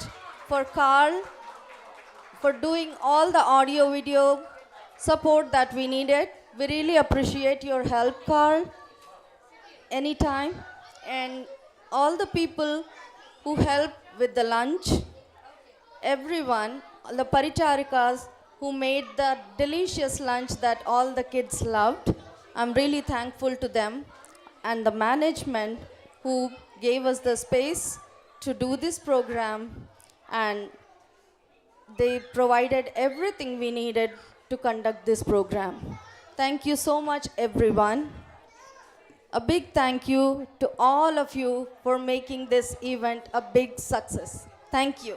for Carl for doing all the audio video support that we needed. We really appreciate your help, Carl, anytime. And all the people who helped with the lunch, everyone, the paricharikas who made the delicious lunch that all the kids loved. I'm really thankful to them and the management who gave us the space to do this program, and they provided everything we needed to conduct this program. Thank you so much, everyone. A big thank you to all of you for making this event a big success. Thank you.